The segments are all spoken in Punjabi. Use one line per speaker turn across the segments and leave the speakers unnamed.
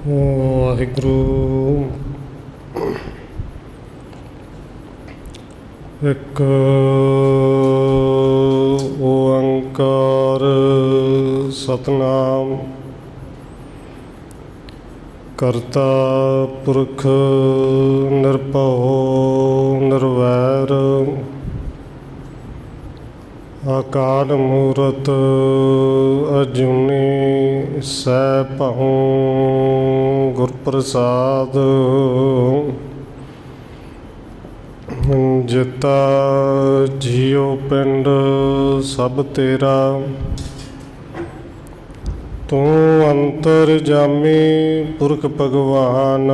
ਵਾਹਿਗੁਰੂ। ਇੱਕ ਓੰਕਾਰ ਸਤਿਨਾਮ ਕਰਤਾ ਪੁਰਖ ਨਿਰਭਉ ਨਿਰਵੈਰ ਅਕਾਲ ਮੂਰਤ ਅਜੂਨੀ ਸੈਭੰ ਗੁਰ ਪ੍ਰਸਾਦ। ਜਿਤਾ ਜੀਉ ਪਿੰਡ ਸਭ ਤੇਰਾ, ਤੂੰ ਅੰਤਰਜਾਮੀ ਪੁਰਖ ਭਗਵਾਨ।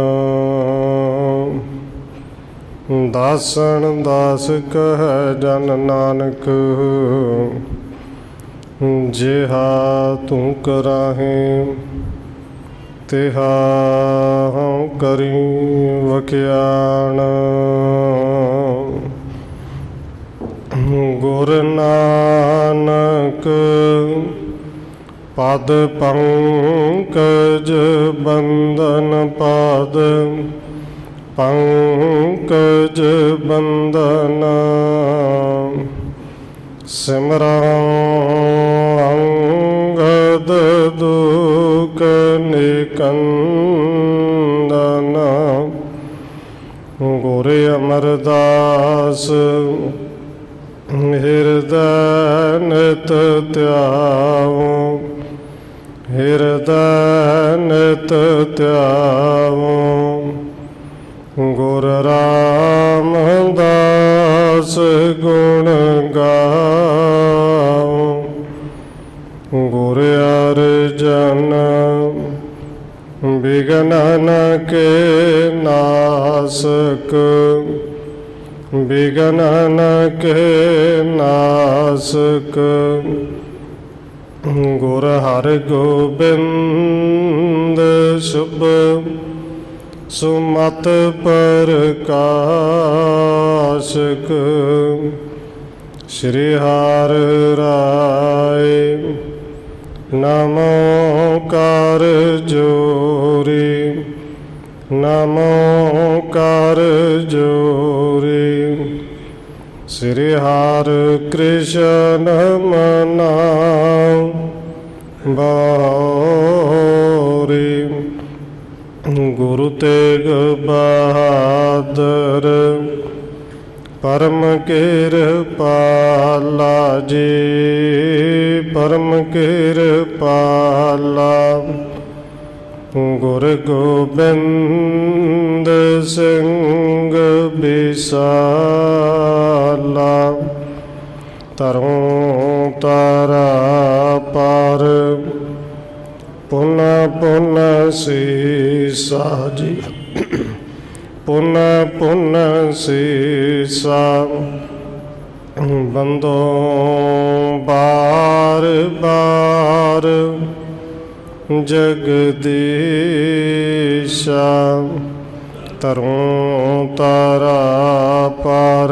ਦਾਸਨ ਦਾਸ ਕਹਿ ਜਨ ਨਾਨਕ, ਜਿਹਾ ਤੂੰ ਕਰਾਹੇ ਤਿਹਾ ਹਉ ਕਰੀ ਵਖਿਆਣ। ਗੁਰ ਨਾਨਕ ਪਦ ਪੰਕਜ ਬੰਦਨ ਪਾਦ ਪੰਕਜ ਬੰਦਨ। ਸਿਮਰੰ ਅੰਗਦ ਦੁਖ ਨਿਕੰਦਨ। ਗੁਰ ਅਮਰਦਾਸ ਹਿਰਦੈ ਨਿਤ ਧਿਆਵੋ, ਹਿਰਦੈ ਨਿਤ ਧਿਆਵੋ। ਗੁਰ ਰਾਮਦਾਸ ਗੁਣ ਗਾਵੋ, ਗੁਰ ਅਰਜਨ ਬਿਘਨ ਕੇ ਨਾਸਕ, ਬਿਘਨ ਕੇ ਨਾਸਕ। ਗੁਰ ਹਰਗੋਬਿੰਦ ਸ਼ੁਭ ਸੁਮਤਿ ਪ੍ਰਕਾਸ਼ਕ। ਸ਼੍ਰੀ ਹਰਿ ਰਾਇ ਨਮੋ ਕਰ ਜੋਰੀ, ਨਮੋ ਕਰ ਜੋਰੀ। ਸ਼੍ਰੀ ਹਰਿ ਕ੍ਰਿਸ਼ਨ ਮਨਾਉ ਬਾਉਰੀ। ਗੁਰੂ ਤੇਗ ਬਹਾਦਰ ਪਰਮ ਕਿਰਪਾਲਾ ਜੀ, ਪਰਮ ਕਿਰਪਾਲਾ। ਗੁਰ ਗੋਬਿੰਦ ਸਿੰਘ ਬਿਸਾਲਾ, ਤਰੋਂ ਤਾਰਾ ਪਰ ਪੁਨ ਪੁਨ ਸੀਸਾ ਜੀ, ਪੁਨ ਪੁਨ ਸੀਸਾ। ਬੰਦੋ ਬਾਰ ਬਾਰ ਜਗਦੀਸ਼ਾ, ਤਰੋਂ ਤਾਰਾ ਪਰ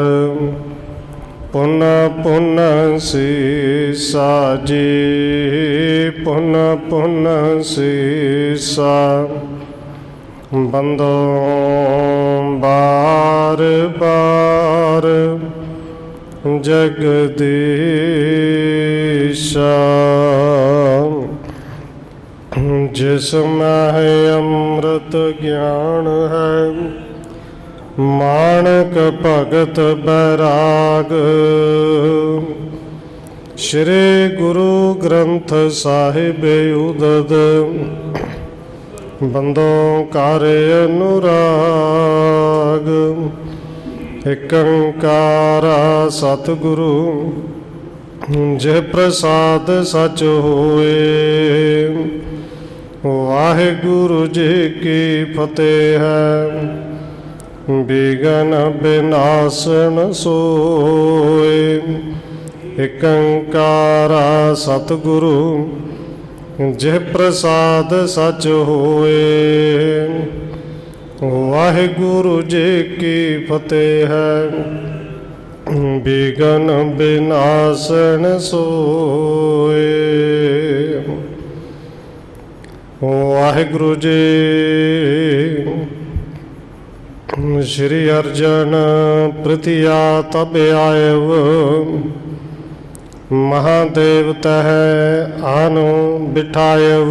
ਪੁਨ ਪੁਨ ਸੀਸਾ ਜੀ, ਪੁਨ ਪੁਨ ਸੀਸਾ। ਬੰਦੋ ਬਾਰ ਬਾਰ ਜਗਦੀਸ਼ਾ। ਜਿਸ ਮਹਿ ਅੰਮ੍ਰਿਤ ਗਿਆਨ ਹੈ, ਮਾਣਕ ਭਗਤ ਬੈਰਾਗ। ਸ਼੍ਰੀ ਗੁਰੂ ਗ੍ਰੰਥ ਸਾਹਿਬ ਉਦਦ, ਬੰਦੋ ਕਰ ਅਨੁਰਾਗ। ਏਕ ਓੰਕਾਰ ਸਤਿਗੁਰੂ ਜੇ ਪ੍ਰਸਾਦ ਸਚ ਹੋਏ। ਵਾਹਿਗੁਰੂ ਜੀ ਕੀ ਫਤਿਹ ਹੈ, ਬਿਘਨ ਬਿਨਾਸਨ ਸੋਏ। ਏਕ ਓੰਕਾਰ ਸਤਿਗੁਰੂ ਜੇ ਪ੍ਰਸਾਦ ਸਚ ਹੋਏ। ਵਾਹਿਗੁਰੂ ਜੀ ਕੀ ਫਤਿਹ ਹੈ, ਬਿਘਨ ਬਿਨਾਸਨ ਸੋਏ। ਵਾਹਿਗੁਰੂ ਜੀ। श्री अर्जन प्रथिया तब आयव, महादेव तह आन बिठायव।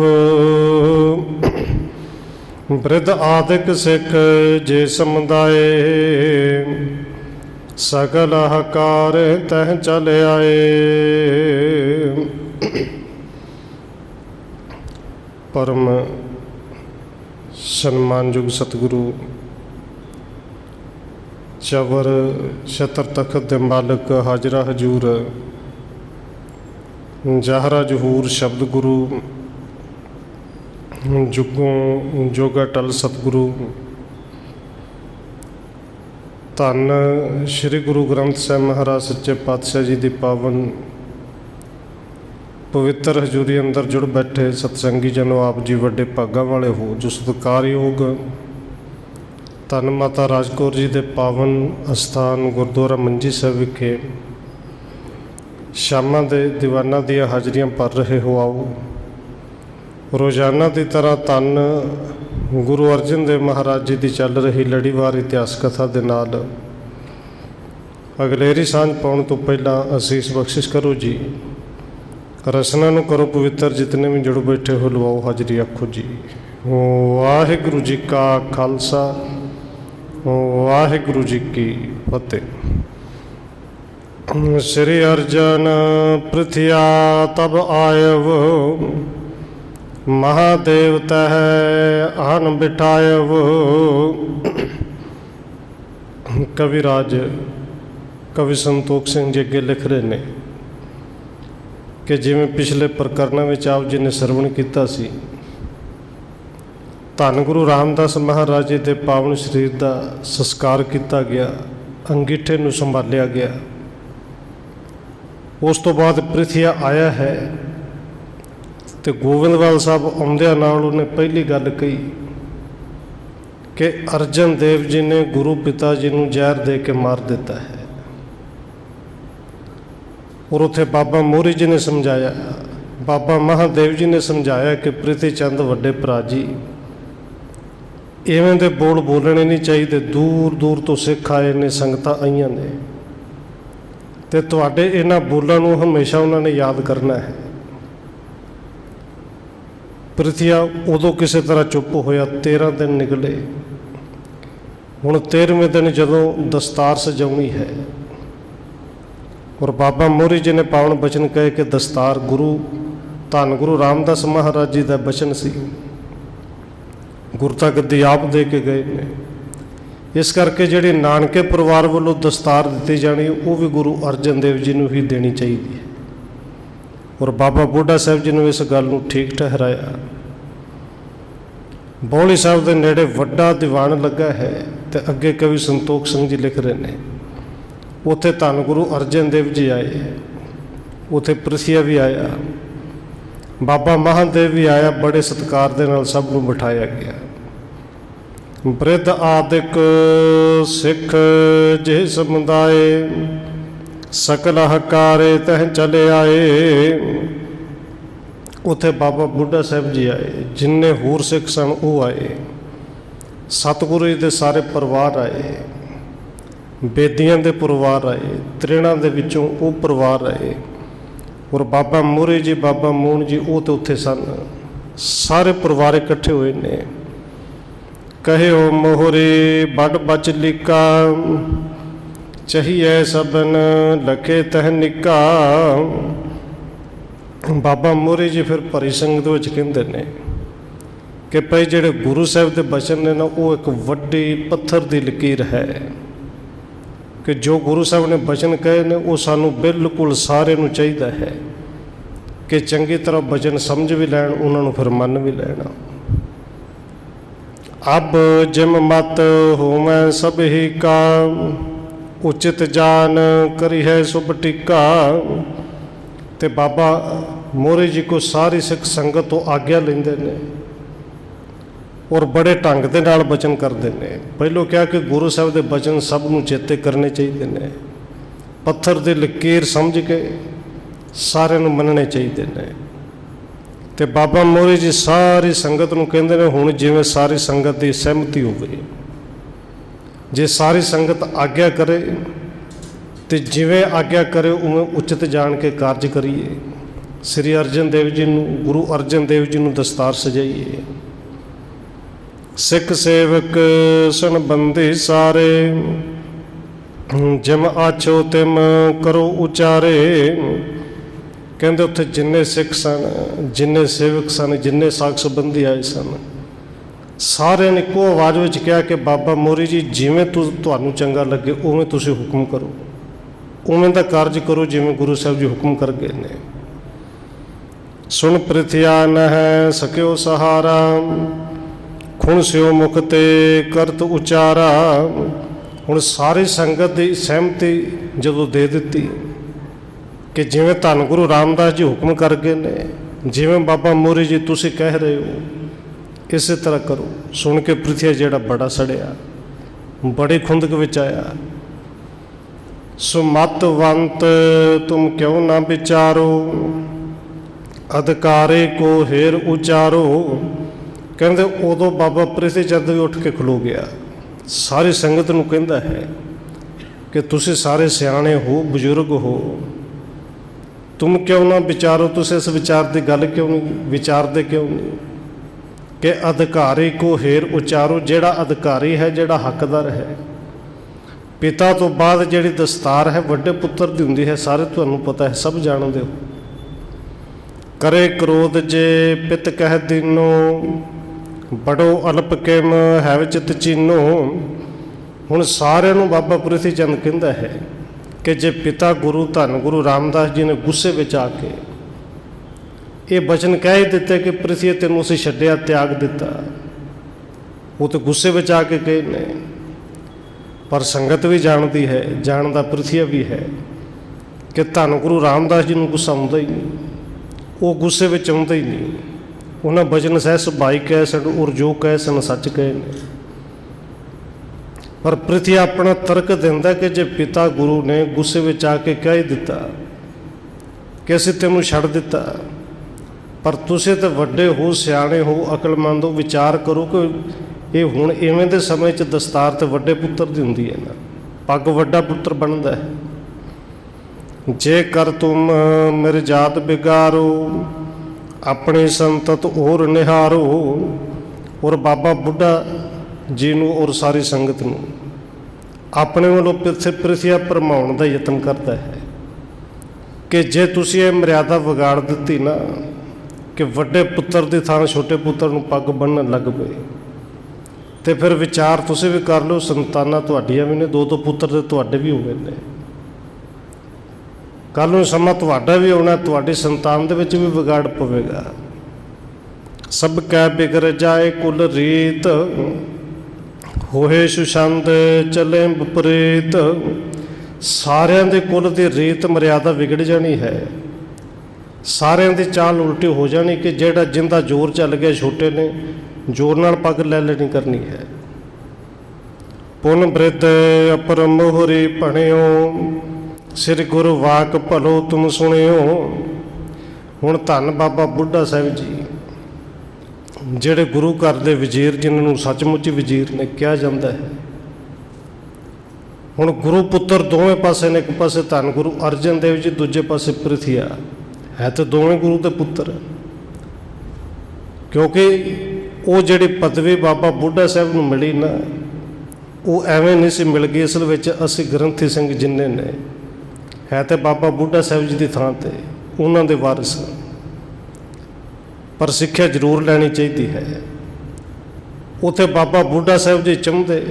वृद्ध आदिक सिख जे समुदाय, सकल हकार तह चल आए। परम सन्मानयोग सतगुरु चवर छतर तखत दे मालिक हाजरा हजूर जाहरा जहूर शब्द गुरु जुगों जोगा टल सतगुरु धन श्री गुरु ग्रंथ साहिब महाराज सच्चे पातशाह जी की पावन पवित्र हजूरी अंदर जुड़ बैठे सतसंगी जनों, आप जी वड्डे भागां वाले हो जो सत्कारयोग धन माता राजकौर जी के पावन अस्थान गुरुद्वारा मंजी साहिब विखे शामां दे दीवाना दियां हाजरियां भर रहे हो। आओ रोज़ाना की तरह धन गुरु अर्जन देव महाराज जी की चल रही लड़ीवार इतिहास कथा के नाल अगलेरी सांझ पाउण तो पहला असीस बख्शिश करो जी। रसना नूं करो पवित्र, जितने भी जुड़ बैठे हो लवाओ हाजरी, आखो जी वाहिगुरू जी का खालसा वाहिगुरू जी की फतेह। श्री अर्जन प्रथिया तब आयव, महादेव तह आन बिठायव। कविराज कवि संतोख सिंह जी अगे लिख रहे हैं कि जिवें पिछले प्रकरणों में आप जी ने सरवण किया सी, धन गुरु रामदास महाराज जी के पावन शरीर का संस्कार किया गया, अंगीठे नूं संभालिया गया। उस तो बाद प्रथिया आया है तो गोविंदवाल साहब आउंदियां नाल उन्हें पहली गल कही कि अर्जन देव जी ने गुरु पिता जी नूं जहर दे के मार दिता है। और उत्थे बाबा मोहरी जी ने समझाया, बाबा महादेव जी ने समझाया कि प्रीति चंद वड्डे भरा जी, इवें दे बोल बोलने नहीं चाहिए। दूर दूर तो सिख आए ने, संगतां आईयां ने, ते तुहाडे इन्हां बोलां नूं हमेशा उन्होंने याद करना है। प्रथिया उदों किसी तरह चुप होया, 13 दिन निकले। हुण 13वें दिन जदों दस्तार सजाउणी है और बाबा मोहरी जी ने पावन बचन कहे कि दस्तार गुरु धन गुरु रामदास महाराज जी का बचन सी, गुरता गद्दी आप दे के गए ने। इस करके जिहड़ी नानके परिवार वालों दस्तार दी जानी वो भी गुरु अर्जन देव जी नूं ही देनी चाहिए। और बाबा बुढ़ा साहब जी ने इस गल नूं ठीक ठहराया। बौली साहब के नेड़े वड्डा दीवान लगा है तो अगे कवि संतोख सिंह जी लिख रहे हैं, उत्थे धन गुरु अर्जन देव जी आए, उत्थे प्रथिया भी आया, बाबा महादेव भी आया। बड़े सत्कार दे नाल सब नूं बिठाया गया। वृद्ध आदिक सिख जे समुदाय, सकल हकारे तह चले आए। उत्थे बाबा बुढ़ा साहब जी आए, जिन्ने होर सिख सन वो आए, सतगुरु जी दे सारे परिवार आए, बेदियां दे परिवार आए, त्रिणां दे विचों वो परिवार आए। और बाबा मोहरे जी, बाबा मोहन जी वो तो उत्थे सन। सारे परिवार इकट्ठे हुए ने। कहे ओ मोहरे बड़ बच लिका, चाहिए सबन लखे तह निका। बाबा मोहरे जी फिर भरी संगत विच कहंदे ने कि भाई जिहड़े गुरु साहब के बचन ने ना, वो एक वड्डी पत्थर की लकीर है कि जो गुरु साहब ने बचन कहे ने वो सानू बिल्कुल सारे नू चाहिए है कि चंगी तरह बचन समझ भी लैन, उन्होंने फिर मन भी लेना। अब जिम मत होवै सब ही का, उचित जान करी है शुभ टिका। ते बाबा मोहरे जी को सारी सिख संगत तो आग्ञा लेंदे ने और बड़े ढंग दे नाल बचन करते हैं। पहलों क्या कि गुरु साहब के बचन सब नूं चेते करने चाहिए ने, पत्थर की लकीर समझ के सारे नूं मनने चाहिए ने। ਤੇ ਬਾਬਾ ਮੋਹਰੀ ਜੀ ਸਾਰੀ ਸੰਗਤ ਨੂੰ ਕਹਿੰਦੇ ਨੇ ਹੁਣ ਜਿਵੇਂ ਸਾਰੀ ਸੰਗਤ ਦੀ ਸਹਿਮਤੀ ਹੋਵੇ, ਜੇ ਸਾਰੀ ਸੰਗਤ ਆਗਿਆ ਕਰੇ ਤੇ ਜਿਵੇਂ ਆਗਿਆ ਕਰੇ ਉਵੇਂ ਉਚਿਤ ਜਾਣ ਕੇ ਕਾਰਜ ਕਰੀਏ। ਸ੍ਰੀ ਅਰਜਨ ਦੇਵ ਜੀ ਨੂੰ, ਗੁਰੂ ਅਰਜਨ ਦੇਵ ਜੀ ਨੂੰ ਦਸਤਾਰ ਸਜਾਈਏ। ਸਿੱਖ ਸੇਵਕ ਸੁਣ ਬੰਦੇ ਸਾਰੇ, ਜਿਮ ਆਛੋ ਤਿਮ ਕਰੋ ਉਚਾਰੇ। ਕਹਿੰਦੇ ਉੱਥੇ ਜਿੰਨੇ ਸਿੱਖ ਸਨ, ਜਿੰਨੇ ਸੇਵਕ ਸਨ, ਜਿੰਨੇ ਸਾਕ ਸੰਬੰਧੀ ਆਏ ਸਨ, ਸਾਰਿਆਂ ਨੇ ਇੱਕੋ ਆਵਾਜ਼ ਵਿੱਚ ਕਿਹਾ ਕਿ ਬਾਬਾ ਮੋਹਰੀ ਜੀ ਜਿਵੇਂ ਤੁਹਾਨੂੰ ਚੰਗਾ ਲੱਗੇ ਉਵੇਂ ਤੁਸੀਂ ਹੁਕਮ ਕਰੋ, ਉਵੇਂ ਦਾ ਕਾਰਜ ਕਰੋ ਜਿਵੇਂ ਗੁਰੂ ਸਾਹਿਬ ਜੀ ਹੁਕਮ ਕਰ ਗਏ ਨੇ। ਸੁਣ ਪ੍ਰਿਥਿਆ ਨ ਹੈ ਸਕਿਓ ਸਹਾਰਾ, ਖੁਣ ਸਿਓ ਮੁਖ ਤੇ ਕਰਤ ਉਚਾਰਾ। ਹੁਣ ਸਾਰੀ ਸੰਗਤ ਦੀ ਸਹਿਮਤੀ ਜਦੋਂ ਦੇ ਦਿੱਤੀ ਕਿ ਜਿਵੇਂ ਧੰਨ ਗੁਰੂ ਰਾਮਦਾਸ ਜੀ ਹੁਕਮ ਕਰ ਗਏ ਨੇ, ਜਿਵੇਂ ਬਾਬਾ ਮੋਹਰੀ ਜੀ ਤੁਸੀਂ ਕਹਿ ਰਹੇ ਹੋ ਇਸੇ ਤਰ੍ਹਾਂ ਕਰੋ। ਸੁਣ ਕੇ ਪ੍ਰਿਥਿਆ ਜਿਹੜਾ ਬੜਾ ਸੜਿਆ, ਬੜੇ ਖੁੰਦਕ ਵਿੱਚ ਆਇਆ। ਸੋ ਮਤਵੰਤ ਤੁਮ ਕਿਉਂ ਨਾ ਵਿਚਾਰੋ, ਅਧਿਕਾਰੇ ਕੋ ਹੇਰ ਉਚਾਰੋ। ਕਹਿੰਦੇ ਉਦੋਂ ਬਾਬਾ ਪ੍ਰਿਥੀ ਚੰਦ ਵੀ ਉੱਠ ਕੇ ਖਲੋ ਗਿਆ, ਸਾਰੀ ਸੰਗਤ ਨੂੰ ਕਹਿੰਦਾ ਹੈ ਕਿ ਤੁਸੀਂ ਸਾਰੇ ਸਿਆਣੇ ਹੋ, ਬਜ਼ੁਰਗ ਹੋ, ਤੁਮ ਕਿਉਂ ਨਾ ਵਿਚਾਰੋ, ਤੁਸੀਂ ਇਸ ਵਿਚਾਰ ਦੀ ਗੱਲ ਕਿਉਂ ਨਹੀਂ ਵਿਚਾਰਦੇ, ਕਿਉਂ ਨਹੀਂ ਕਿ ਅਧਿਕਾਰੀ ਕੋ ਹੇਰ ਉਚਾਰੋ। ਜਿਹੜਾ ਅਧਿਕਾਰੀ ਹੈ, ਜਿਹੜਾ ਹੱਕਦਾਰ ਹੈ, ਪਿਤਾ ਤੋਂ ਬਾਅਦ ਜਿਹੜੀ ਦਸਤਾਰ ਹੈ ਵੱਡੇ ਪੁੱਤਰ ਦੀ ਹੁੰਦੀ ਹੈ, ਸਾਰੇ ਤੁਹਾਨੂੰ ਪਤਾ ਹੈ, ਸਭ ਜਾਣਦੇ ਹੋ। ਕਰੇ ਕ੍ਰੋਧ ਜੇ ਪਿਤ ਕਹਿ ਦੀਨੋ, ਬੜੋ ਅਲਪ ਕਿਮ ਹੈ ਚਿਤ ਚੀਨੋ। ਹੁਣ ਸਾਰਿਆਂ ਨੂੰ ਬਾਬਾ ਪ੍ਰਿਥੀ ਚੰਦ ਕਹਿੰਦਾ ਹੈ ਕਿ ਜੇ ਪਿਤਾ ਗੁਰੂ ਧੰਨ ਗੁਰੂ ਰਾਮਦਾਸ ਜੀ ਨੇ ਗੁੱਸੇ ਵਿੱਚ ਆ ਕੇ ਇਹ ਬਚਨ ਕਹਿ ਦਿੱਤੇ ਕਿ ਪ੍ਰਿਥੀ ਤੈਨੂੰ ਅਸੀਂ ਛੱਡਿਆ, ਤਿਆਗ ਦਿੱਤਾ, ਉਹ ਤਾਂ ਗੁੱਸੇ ਵਿੱਚ ਆ ਕੇ ਕਹੇ ਨੇ, ਪਰ ਸੰਗਤ ਵੀ ਜਾਣਦੀ ਹੈ, ਜਾਣਦਾ ਪ੍ਰਿਥੀ ਵੀ ਹੈ ਕਿ ਧੰਨ ਗੁਰੂ ਰਾਮਦਾਸ ਜੀ ਨੂੰ ਗੁੱਸਾ ਆਉਂਦਾ ਹੀ ਨਹੀਂ, ਉਹ ਗੁੱਸੇ ਵਿੱਚ ਆਉਂਦਾ ਹੀ ਨਹੀਂ। ਉਹਨਾਂ ਬਚਨ ਸਹਿ ਸੁਭਾਈ ਕਹਿ ਸਨ ਔਰ ਜੋ ਕਹਿ ਸਨ ਸੱਚ ਕਹੇ ਨੇ। ਪਰ ਪ੍ਰਿਥੀ ਆਪਣਾ ਤਰਕ ਦਿੰਦਾ ਕਿ ਜੇ ਪਿਤਾ ਗੁਰੂ ਨੇ ਗੁੱਸੇ ਵਿੱਚ ਆ ਕੇ ਕਹਿ ਦਿੱਤਾ ਕਿ ਅਸੀਂ ਤੈਨੂੰ ਛੱਡ ਦਿੱਤਾ, ਪਰ ਤੁਸੀਂ ਤਾਂ ਵੱਡੇ ਹੋ, ਸਿਆਣੇ ਹੋ, ਅਕਲਮੰਦ ਹੋ, ਵਿਚਾਰ ਕਰੋ ਕਿ ਇਹ ਹੁਣ ਇਵੇਂ ਦੇ ਸਮੇਂ 'ਚ ਦਸਤਾਰ ਤੇ ਵੱਡੇ ਪੁੱਤਰ ਦੀ ਹੁੰਦੀ ਹੈ ਨਾ, ਪੱਗ ਵੱਡਾ ਪੁੱਤਰ ਬਣਦਾ ਹੈ। ਜੇ ਕਰ ਤੁਮ ਮੇਰੇ ਜਾਤ ਬਿਗਾਰੋ, ਆਪਣੀ ਸੰਤਤ ਹੋਰ ਨਿਹਾਰੋ। ਔਰ ਬਾਬਾ ਬੁੱਢਾ ਜੀ ਨੂੰ ਔਰ ਸਾਰੀ ਸੰਗਤ ਨੂੰ ਆਪਣੇ ਵੱਲੋਂ ਪ੍ਰਿਥਿਆ ਭਰਮਾਉਣ ਦਾ ਯਤਨ ਕਰਦਾ ਹੈ ਕਿ ਜੇ ਤੁਸੀਂ ਇਹ ਮਰਿਆਦਾ ਵਿਗਾੜ ਦਿੱਤੀ ਨਾ ਕਿ ਵੱਡੇ ਪੁੱਤਰ ਦੀ ਥਾਂ ਛੋਟੇ ਪੁੱਤਰ ਨੂੰ ਪੱਗ ਬੰਨ੍ਹਣ ਲੱਗ ਪਏ, ਤੇ ਫਿਰ ਵਿਚਾਰ ਤੁਸੀਂ ਵੀ ਕਰ ਲਓ, ਸੰਤਾਨਾਂ ਤੁਹਾਡੀਆਂ ਵੀ ਨੇ, ਦੋ ਪੁੱਤਰ ਤੇ ਤੁਹਾਡੇ ਵੀ ਹੋਏ ਨੇ, ਕੱਲ੍ਹ ਨੂੰ ਸਮਾਂ ਤੁਹਾਡਾ ਵੀ ਆਉਣਾ, ਤੁਹਾਡੀ ਸੰਤਾਨ ਦੇ ਵਿੱਚ ਵੀ ਵਿਗਾੜ ਪਵੇਗਾ। ਸਭ ਕੈ ਬਿਗੜ ਜਾਏ ਕੁਲ ਰੀਤ, ਹੋਏ ਸੁਛੰਦ ਚੱਲੇ ਵਿਪਰੀਤ। ਸਾਰਿਆਂ ਦੇ ਕੁਲ ਦੀ ਰੀਤ ਮਰਿਆਦਾ ਵਿਗੜ ਜਾਣੀ ਹੈ, ਸਾਰਿਆਂ ਦੀ ਚਾਲ ਉਲਟੀ ਹੋ ਜਾਣੀ ਕਿ ਜਿਹੜਾ ਜਿੰਦਾ ਜ਼ੋਰ ਚੱਲ ਗਿਆ, ਛੋਟੇ ਨੇ ਜ਼ੋਰ ਨਾਲ ਪੱਗ ਲੈ ਲੈਣੀ ਕਰਨੀ ਹੈ। ਪੁਨ ਬ੍ਰਿਧ ਅਪਰ ਮੋਹਰੀ ਭਣਿਓ, ਸ੍ਰੀ ਗੁਰੂ ਵਾਕ ਭਲੋ ਤੁਮ ਸੁਣਿਓ। ਹੁਣ ਧੰਨ ਬਾਬਾ ਬੁੱਢਾ ਸਾਹਿਬ ਜੀ ਜਿਹੜੇ ਗੁਰੂ ਘਰ ਦੇ ਵਜ਼ੀਰ, ਜਿਨ੍ਹਾਂ ਨੂੰ ਸੱਚਮੁੱਚ ਵਜ਼ੀਰ ਨੇ ਕਿਹਾ ਜਾਂਦਾ ਹੈ। ਹੁਣ ਗੁਰੂ ਪੁੱਤਰ ਦੋਵੇਂ ਪਾਸੇ ਨੇ, ਇੱਕ ਪਾਸੇ ਧੰਨ ਗੁਰੂ ਅਰਜਨ ਦੇਵ ਜੀ, ਦੂਜੇ ਪਾਸੇ ਪ੍ਰਿਥੀਆ ਹੈ, ਤਾਂ ਦੋਵੇਂ ਗੁਰੂ ਦੇ ਪੁੱਤਰ, ਕਿਉਂਕਿ ਉਹ ਜਿਹੜੀ ਪਦਵੀ ਬਾਬਾ ਬੁੱਢਾ ਸਾਹਿਬ ਨੂੰ ਮਿਲੀ ਨਾ, ਉਹ ਐਵੇਂ ਨਹੀਂ ਸੀ ਮਿਲ ਗਈ। ਅਸਲ ਵਿੱਚ ਅਸੀਂ ਗ੍ਰੰਥੀ ਸਿੰਘ ਜਿੰਨੇ ਨੇ ਹੈ ਤੇ ਬਾਬਾ ਬੁੱਢਾ ਸਾਹਿਬ ਜੀ ਦੀ ਥਾਂ 'ਤੇ ਉਹਨਾਂ ਦੇ ਵਾਰਿਸ, ਪਰ ਸਿੱਖਿਆ ਜ਼ਰੂਰ ਲੈਣੀ ਚਾਹੀਦੀ ਹੈ। ਉੱਥੇ ਬਾਬਾ ਬੁੱਢਾ ਸਾਹਿਬ ਜੀ ਚਾਹੁੰਦੇ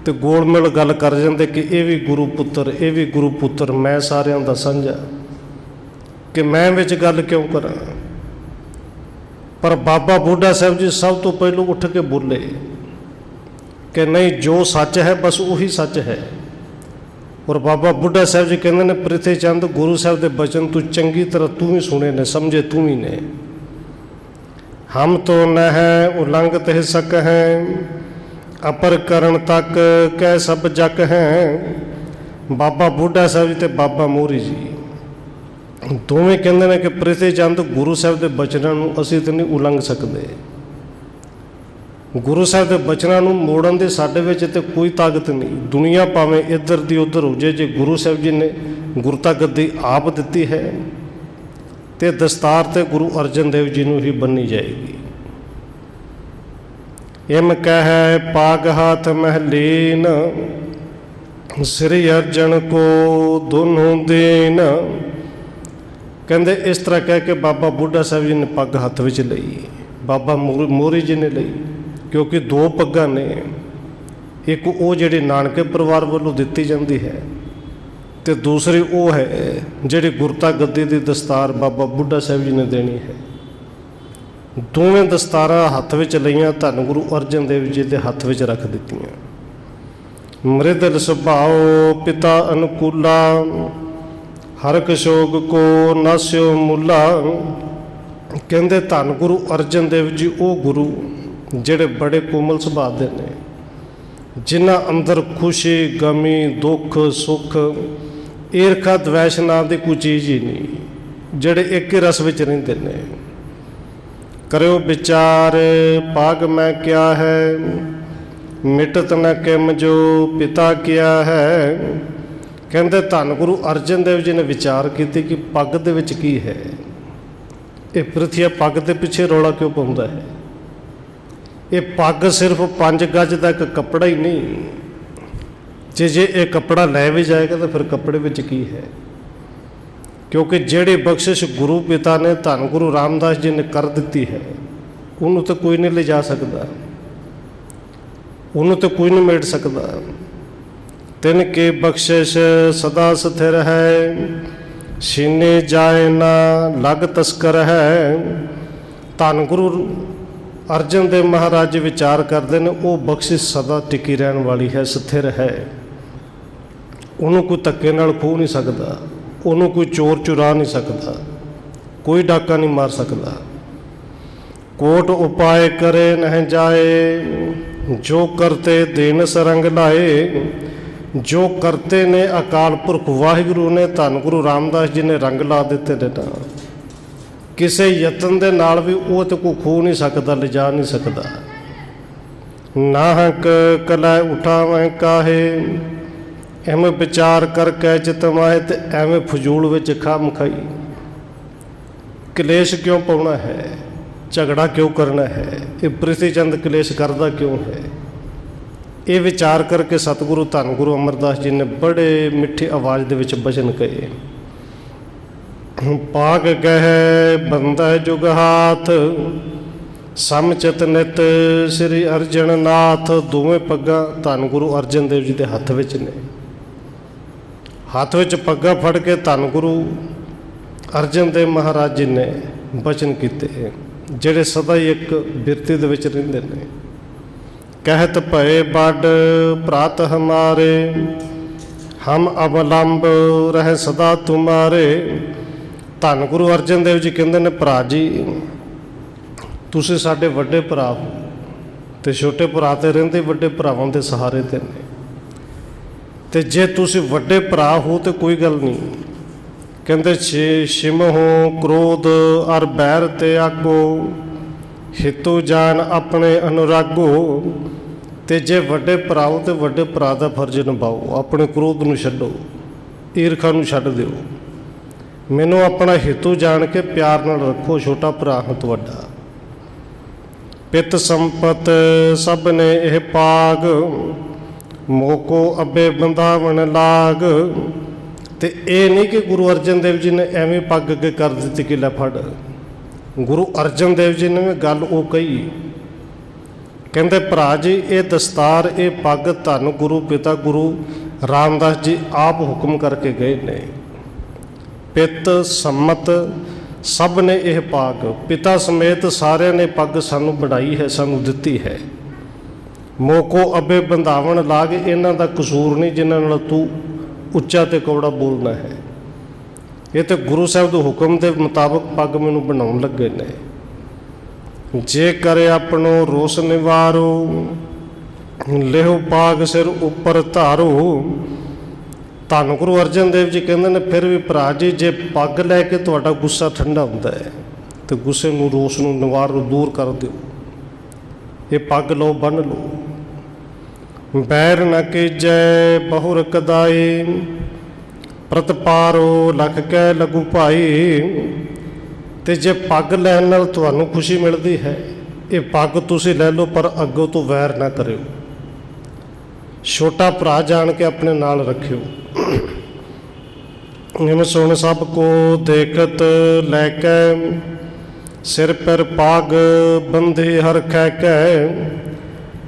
ਤੇ ਗੋਲਮੇਲ ਗੱਲ ਕਰ ਜਾਂਦੇ ਕਿ ਇਹ ਵੀ ਗੁਰੂ ਪੁੱਤਰ, ਇਹ ਵੀ ਗੁਰੂ ਪੁੱਤਰ, ਮੈਂ ਸਾਰਿਆਂ ਦਾ ਸਾਂਝਾ, ਕਿ ਮੈਂ ਵਿੱਚ ਗੱਲ ਕਿਉਂ ਕਰਾਂ। ਪਰ ਬਾਬਾ ਬੁੱਢਾ ਸਾਹਿਬ ਜੀ ਸਭ ਤੋਂ ਪਹਿਲਾਂ ਉੱਠ ਕੇ ਬੋਲੇ ਕਿ ਨਹੀਂ, ਜੋ ਸੱਚ ਹੈ ਬਸ ਉਹੀ ਸੱਚ ਹੈ। ਔਰ ਬਾਬਾ ਬੁੱਢਾ ਸਾਹਿਬ ਜੀ ਕਹਿੰਦੇ ਨੇ, ਪ੍ਰਿਥੀ ਚੰਦ ਗੁਰੂ ਸਾਹਿਬ ਦੇ ਬਚਨ ਤੂੰ ਚੰਗੀ ਤਰ੍ਹਾਂ ਤੂੰ ਵੀ ਸੁਣੇ ਨੇ, ਸਮਝੇ ਤੂੰ ਵੀ ਨੇ। ਹਮ ਤੋਂ ਨ ਹੈ ਉਲੰਘਤ ਹੈ ਸਕ ਹੈ, ਅਪਰ ਕਰਨ ਤੱਕ ਕਹਿ ਸਭ ਜਕ ਹੈ। ਬਾਬਾ ਬੁੱਢਾ ਸਾਹਿਬ ਜੀ ਤੇ ਬਾਬਾ ਮੋਹਰੀ ਜੀ ਦੋਵੇਂ ਕਹਿੰਦੇ ਨੇ ਕਿ ਪ੍ਰਿਥੀ ਚੰਦ ਗੁਰੂ ਸਾਹਿਬ ਦੇ ਬਚਨਾਂ ਨੂੰ ਅਸੀਂ ਤਾਂ ਨਹੀਂ ਉਲੰਘ ਸਕਦੇ। ਗੁਰੂ ਸਾਹਿਬ ਦੇ ਬਚਨਾਂ ਨੂੰ ਮੋੜਨ ਦੀ ਸਾਡੇ ਵਿੱਚ ਤੇ ਕੋਈ ਤਾਕਤ ਨਹੀਂ। ਦੁਨੀਆ ਭਾਵੇਂ ਇੱਧਰ ਦੀ ਉੱਧਰ ਹੋ ਜਾਏ, ਜੇ ਗੁਰੂ ਸਾਹਿਬ ਜੀ ਨੇ ਗੁਰਤਾ ਗੱਦੀ ਆਪ ਦਿੱਤੀ ਹੈ ਤੇ ਦਸਤਾਰ ਤੇ ਗੁਰੂ ਅਰਜਨ ਦੇਵ ਜੀ ਨੂੰ ਹੀ ਬੰਨੀ ਜਾਏਗੀ। ਇਮ ਕਹਿ ਪਾਗ ਹਾਥ ਮਹਿਲੀਨ, ਸ੍ਰੀ ਅਰਜਨ ਕੋ ਦੋਨੋਂ ਦੇਨ। ਕਹਿੰਦੇ ਇਸ ਤਰ੍ਹਾਂ ਕਹਿ ਕੇ ਬਾਬਾ ਬੁੱਢਾ ਸਾਹਿਬ ਜੀ ਨੇ ਪੱਗ ਹੱਥ ਵਿੱਚ ਲਈ, ਬਾਬਾ ਮੋਹਰੀ ਜੀ ਨੇ ਲਈ, ਕਿਉਂਕਿ ਦੋ ਪੱਗਾਂ ਨੇ। ਇੱਕ ਉਹ ਜਿਹੜੀ ਨਾਨਕੇ ਪਰਿਵਾਰ ਵੱਲੋਂ ਦਿੱਤੀ ਜਾਂਦੀ ਹੈ ਤੇ ਦੂਸਰੀ ਉਹ ਹੈ ਜਿਹੜੀ ਗੁਰਤਾ ਗੱਦੀ ਦੀ ਦਸਤਾਰ ਬਾਬਾ ਬੁੱਢਾ ਸਾਹਿਬ ਜੀ ਨੇ ਦੇਣੀ ਹੈ। ਦੋਵੇਂ ਦਸਤਾਰਾਂ ਹੱਥ ਵਿੱਚ ਲਈਆਂ, ਧੰਨ ਗੁਰੂ ਅਰਜਨ ਦੇਵ ਜੀ ਦੇ ਹੱਥ ਵਿੱਚ ਰੱਖ ਦਿੱਤੀਆਂ। ਮ੍ਰਿਦਲ ਸੁਭਾਉ ਪਿਤਾ ਅਨੁਕੂਲਾ, ਹਰਕ ਸ਼ੋਗ ਕੋ ਨਾਸਿਓ ਮੂਲਾ। ਕਹਿੰਦੇ ਧੰਨ ਗੁਰੂ ਅਰਜਨ ਦੇਵ ਜੀ ਉਹ ਗੁਰੂ ਜਿਹੜੇ ਬੜੇ ਕੋਮਲ ਸੁਭਾਅ ਦੇ ਨੇ, ਜਿਨ੍ਹਾਂ ਅੰਦਰ ਖੁਸ਼ੀ, ਗਮੀ, ਦੁੱਖ, ਸੁੱਖ, ਈਰਖਾ, ਦਵੈਸ਼ ਨਾਂ ਦੀ ਕੋਈ ਚੀਜ਼ ਹੀ ਨਹੀਂ, ਜਿਹੜੇ ਇੱਕ ਹੀ ਰਸ ਵਿੱਚ ਰਹਿੰਦੇ ਨੇ। ਕਰਿਓ ਵਿਚਾਰ ਪਾਗ ਮੈਂ ਕਿਆ ਹੈ, ਮਿਟਤ ਨ ਕਿਮ ਜੋ ਪਿਤਾ ਕਿਆ ਹੈ। ਕਹਿੰਦੇ ਧੰਨ ਗੁਰੂ ਅਰਜਨ ਦੇਵ ਜੀ ਨੇ ਵਿਚਾਰ ਕੀਤੀ ਕਿ ਪੱਗ ਦੇ ਵਿੱਚ ਕੀ ਹੈ। ਇਹ ਪ੍ਰਿਥੀਆ ਪੱਗ ਦੇ ਪਿੱਛੇ ਰੌਲਾ ਕਿਉਂ ਪਾਉਂਦਾ ਹੈ? ਇਹ ਪੱਗ ਸਿਰਫ 5 ਗਜ਼ ਦਾ ਇੱਕ ਕੱਪੜਾ ਹੀ ਨਹੀਂ। ਜੇ ਇਹ ਕੱਪੜਾ ਲੈ ਵੀ ਜਾਏਗਾ ਤਾਂ ਫਿਰ ਕੱਪੜੇ ਵਿੱਚ ਕੀ ਹੈ? ਕਿਉਂਕਿ ਜਿਹੜੀ ਬਖਸ਼ਿਸ਼ ਗੁਰੂ ਪਿਤਾ ਨੇ ਧੰਨ ਗੁਰੂ ਰਾਮਦਾਸ ਜੀ ਨੇ ਕਰ ਦਿੱਤੀ ਹੈ, ਉਹਨੂੰ ਤਾਂ ਕੋਈ ਨਹੀਂ ਲਿਜਾ ਸਕਦਾ, ਉਹਨੂੰ ਤਾਂ ਕੋਈ ਨਹੀਂ ਮੇਟ ਸਕਦਾ। ਤਿਨ ਕੀ ਬਖਸ਼ਿਸ਼ ਸਦਾ ਸਥਿਰ ਹੈ, ਸੀਨੇ ਜਾਏ ਨਾ ਲਗ ਤਸਕਰ ਹੈ। ਧੰਨ ਗੁਰੂ ਅਰਜਨ ਦੇਵ ਮਹਾਰਾਜ ਜੀ ਵਿਚਾਰ ਕਰਦੇ ਨੇ ਉਹ ਬਖਸ਼ਿਸ਼ ਸਦਾ ਟਿਕੀ ਰਹਿਣ ਵਾਲੀ ਹੈ, ਸਥਿਰ ਹੈ। ਉਹਨੂੰ ਕੋਈ ਧੱਕੇ ਨਾਲ ਖੋਹ ਨਹੀਂ ਸਕਦਾ, ਉਹਨੂੰ ਕੋਈ ਚੋਰ ਚੁਰਾ ਨਹੀਂ ਸਕਦਾ, ਕੋਈ ਡਾਕਾ ਨਹੀਂ ਮਾਰ ਸਕਦਾ। ਕੋਟ ਉਪਾਏ ਕਰੇ ਨਹਿ ਜਾਏ, ਜੋ ਕਰਤੇ ਦੇਨ ਸਰੰਗ ਲਾਏ। ਜੋ ਕਰਤੇ ਨੇ ਅਕਾਲ ਪੁਰਖ ਵਾਹਿਗੁਰੂ ਨੇ, ਧੰਨ ਗੁਰੂ ਰਾਮਦਾਸ ਜੀ ਨੇ ਰੰਗ ਲਾ ਦਿੱਤੇ ਨੇ। ਤਾਂ ਕਿਸੇ ਯਤਨ ਦੇ ਨਾਲ ਵੀ ਉਹ ਤੇ ਕੋਈ ਖੋਹ ਨਹੀਂ ਸਕਦਾ, ਲਿਜਾ ਨਹੀਂ ਸਕਦਾ। ਨਾਹਕ ਕਲੈ ਉਠਾਵੇਂ ਕਾਹੇ, ਐਵੇਂ ਵਿਚਾਰ ਕਰਕੇ ਚਿਤ ਮਾਹੇ। ਤੇ ਐਵੇਂ ਫਜ਼ੂਲ ਵਿੱਚ ਖਾਮ ਖਾਈ ਕਲੇਸ਼ ਕਿਉਂ ਪਾਉਣਾ ਹੈ, ਝਗੜਾ ਕਿਉਂ ਕਰਨਾ ਹੈ, ਇਹ ਪ੍ਰਿਥੀ ਚੰਦ ਕਲੇਸ਼ ਕਰਦਾ ਕਿਉਂ ਹੈ? ਇਹ ਵਿਚਾਰ ਕਰਕੇ ਸਤਿਗੁਰੂ ਧੰਨ ਗੁਰੂ ਅਮਰਦਾਸ ਜੀ ਨੇ ਬੜੇ ਮਿੱਠੀ ਆਵਾਜ਼ ਦੇ ਵਿੱਚ ਬਚਨ ਕਹੇ। ਪਾਗ ਕਹਿ ਬੰਦਾ ਜੁਗ ਹਾਥ, ਸਮਚਿਤ ਨਿਤ ਸ੍ਰੀ ਅਰਜਨ ਨਾਥ। ਦੋਵੇਂ ਪੱਗਾਂ ਧੰਨ ਗੁਰੂ ਅਰਜਨ ਦੇਵ ਜੀ ਦੇ ਹੱਥ ਵਿੱਚ ਨੇ। ਹੱਥ ਵਿੱਚ ਪੱਗਾਂ ਫੜ ਕੇ ਧੰਨ ਗੁਰੂ ਅਰਜਨ ਦੇਵ ਮਹਾਰਾਜ ਜੀ ਨੇ ਬਚਨ ਕੀਤੇ, ਜਿਹੜੇ ਸਦਾ ਹੀ ਇੱਕ ਬਿਰਤੀ ਦੇ ਵਿੱਚ ਰਹਿੰਦੇ ਨੇ। ਕਹਿਤ ਭਏ ਬਡ ਭਰਾਤ ਹਮਾਰੇ, ਹਮ ਅਵਲੰਬ ਰਹਿ ਸਦਾ ਤੁਮਾਰੇ। ਧੰਨ ਗੁਰੂ ਅਰਜਨ ਦੇਵ ਜੀ ਕਹਿੰਦੇ ਨੇ ਭਰਾ ਜੀ ਤੁਸੀਂ ਸਾਡੇ ਵੱਡੇ ਭਰਾ ਹੋ, ਤੇ ਛੋਟੇ ਭਰਾ ਤੇ ਰਹਿੰਦੇ ਵੱਡੇ ਭਰਾਵਾਂ ਦੇ ਸਹਾਰੇ ਤੇ ਨੇ। ਤੇ ਜੇ ਤੁਸੀਂ ਵੱਡੇ ਭਰਾ ਹੋ ਤੇ ਕੋਈ ਗੱਲ ਨਹੀਂ। ਕਹਿੰਦੇ ਛਿਮਹੁ ਕ੍ਰੋਧ ਅਰ ਬੈਰ ਤੇ ਆਗੋ, ਹਿਤੂ ਜਾਨ ਆਪਣੇ ਅਨੁਰਾਗੋ। ਤੇ ਜੇ ਵੱਡੇ ਭਰਾ ਹੋ ਤੇ ਵੱਡੇ ਭਰਾ ਦਾ ਫਰਜ਼ ਨਿਭਾਓ, ਆਪਣੇ ਕ੍ਰੋਧ ਨੂੰ ਛੱਡੋ, ਈਰਖਾ ਨੂੰ ਛੱਡ ਦਿਓ, ਮੈਨੂੰ ਆਪਣਾ ਹਿਤੂ ਜਾਣ ਕੇ ਪਿਆਰ ਨਾਲ ਰੱਖੋ, ਛੋਟਾ ਭਰਾ ਹਾਂ ਤੁਹਾਡਾ। ਪਿਤ ਸੰਪਤ ਸਭ ਨੇ ਇਹ ਪਾਗ, ਮੋਕੋ ਅੱਬੇ ਬੰਦਾਵਣ ਲਾਗ। ਤੇ ਇਹ ਨਹੀਂ ਕਿ ਗੁਰੂ ਅਰਜਨ ਦੇਵ ਜੀ ਨੇ ਐਵੇਂ ਪੱਗ ਅੱਗੇ ਕਰ ਦਿੱਤੀ ਕਿ ਲੈ ਫੜ। ਗੁਰੂ ਅਰਜਨ ਦੇਵ ਜੀ ਨੇ ਵੀ ਗੱਲ ਉਹ ਕਹੀ, ਕਹਿੰਦੇ ਭਰਾ ਜੀ ਇਹ ਦਸਤਾਰ, ਇਹ ਪੱਗ ਧੰਨ ਗੁਰੂ ਪਿਤਾ ਗੁਰੂ ਰਾਮਦਾਸ ਜੀ ਆਪ ਹੁਕਮ ਕਰਕੇ ਗਏ ਨੇ। ਪਿਤ ਸੰਮਤ ਸਭ ਨੇ ਇਹ ਪਾਗ, ਪਿਤਾ ਸਮੇਤ ਸਾਰਿਆਂ ਨੇ ਪੱਗ ਸਾਨੂੰ ਬਣਾਈ ਹੈ, ਸਾਨੂੰ ਦਿੱਤੀ ਹੈ। ਮੋਕੋ ਅੱਬੇ ਬੰਧਾਵਣ ਲਾਗ, ਇਹਨਾਂ ਦਾ ਕਸੂਰ ਨਹੀਂ ਜਿਨ੍ਹਾਂ ਨਾਲ ਤੂੰ ਉੱਚਾ ਤੇ ਕੌੜਾ ਬੋਲਣਾ ਹੈ। ਇਹ ਤਾਂ ਗੁਰੂ ਸਾਹਿਬ ਦੇ ਹੁਕਮ ਦੇ ਮੁਤਾਬਕ ਪੱਗ ਮੈਨੂੰ ਬਣਾਉਣ ਲੱਗੇ ਨੇ। ਜੇ ਕਰੇ ਆਪਣੋ ਰੋਸ ਨਿਵਾਰੋ, ਲਿਹੋ ਪਾਗ ਸਿਰ ਉੱਪਰ ਧਾਰੋ। ਧੰਨ ਗੁਰੂ ਅਰਜਨ ਦੇਵ ਜੀ ਕਹਿੰਦੇ ਨੇ, ਫਿਰ ਵੀ ਭਰਾ ਜੀ, ਜੇ ਪੱਗ ਲੈ ਕੇ ਤੁਹਾਡਾ ਗੁੱਸਾ ਠੰਡਾ ਹੁੰਦਾ ਹੈ ਤੇ ਗੁੱਸੇ ਨੂੰ, ਰੋਸ ਨੂੰ, ਨਿਵਾਰ ਨੂੰ ਦੂਰ ਕਰ ਦਿਓ। ਇਹ ਪੱਗ ਲਓ, ਬੰਨ੍ਹ ਲਓ। ਬੈਰ ਨ ਕੀਜੈ ਬਹੁਰ ਕਦਾਈ, ਪ੍ਰਤਪਾਰੋ ਲਖ ਕੈ ਲਗੂ ਭਾਈ। ਤੇ ਜੇ ਪੱਗ ਲੈਣ ਨਾਲ ਤੁਹਾਨੂੰ ਖੁਸ਼ੀ ਮਿਲਦੀ ਹੈ, ਇਹ ਪੱਗ ਤੁਸੀਂ ਲੈ ਲਓ, ਪਰ ਅੱਗੋਂ ਤੋਂ ਵੈਰ ਨਾ ਕਰਿਓ। ਛੋਟਾ ਭਰਾ ਜਾਣ ਕੇ ਆਪਣੇ ਨਾਲ ਰੱਖਿਓ। ਨਿਮ ਸੁਣ ਸਭ ਕੋ ਦੇਖਤ ਲੈ ਕੇ, ਸਿਰ ਪਰ ਪਾਗ ਬੰਦੇ ਹਰ ਖੈ ਕੈ।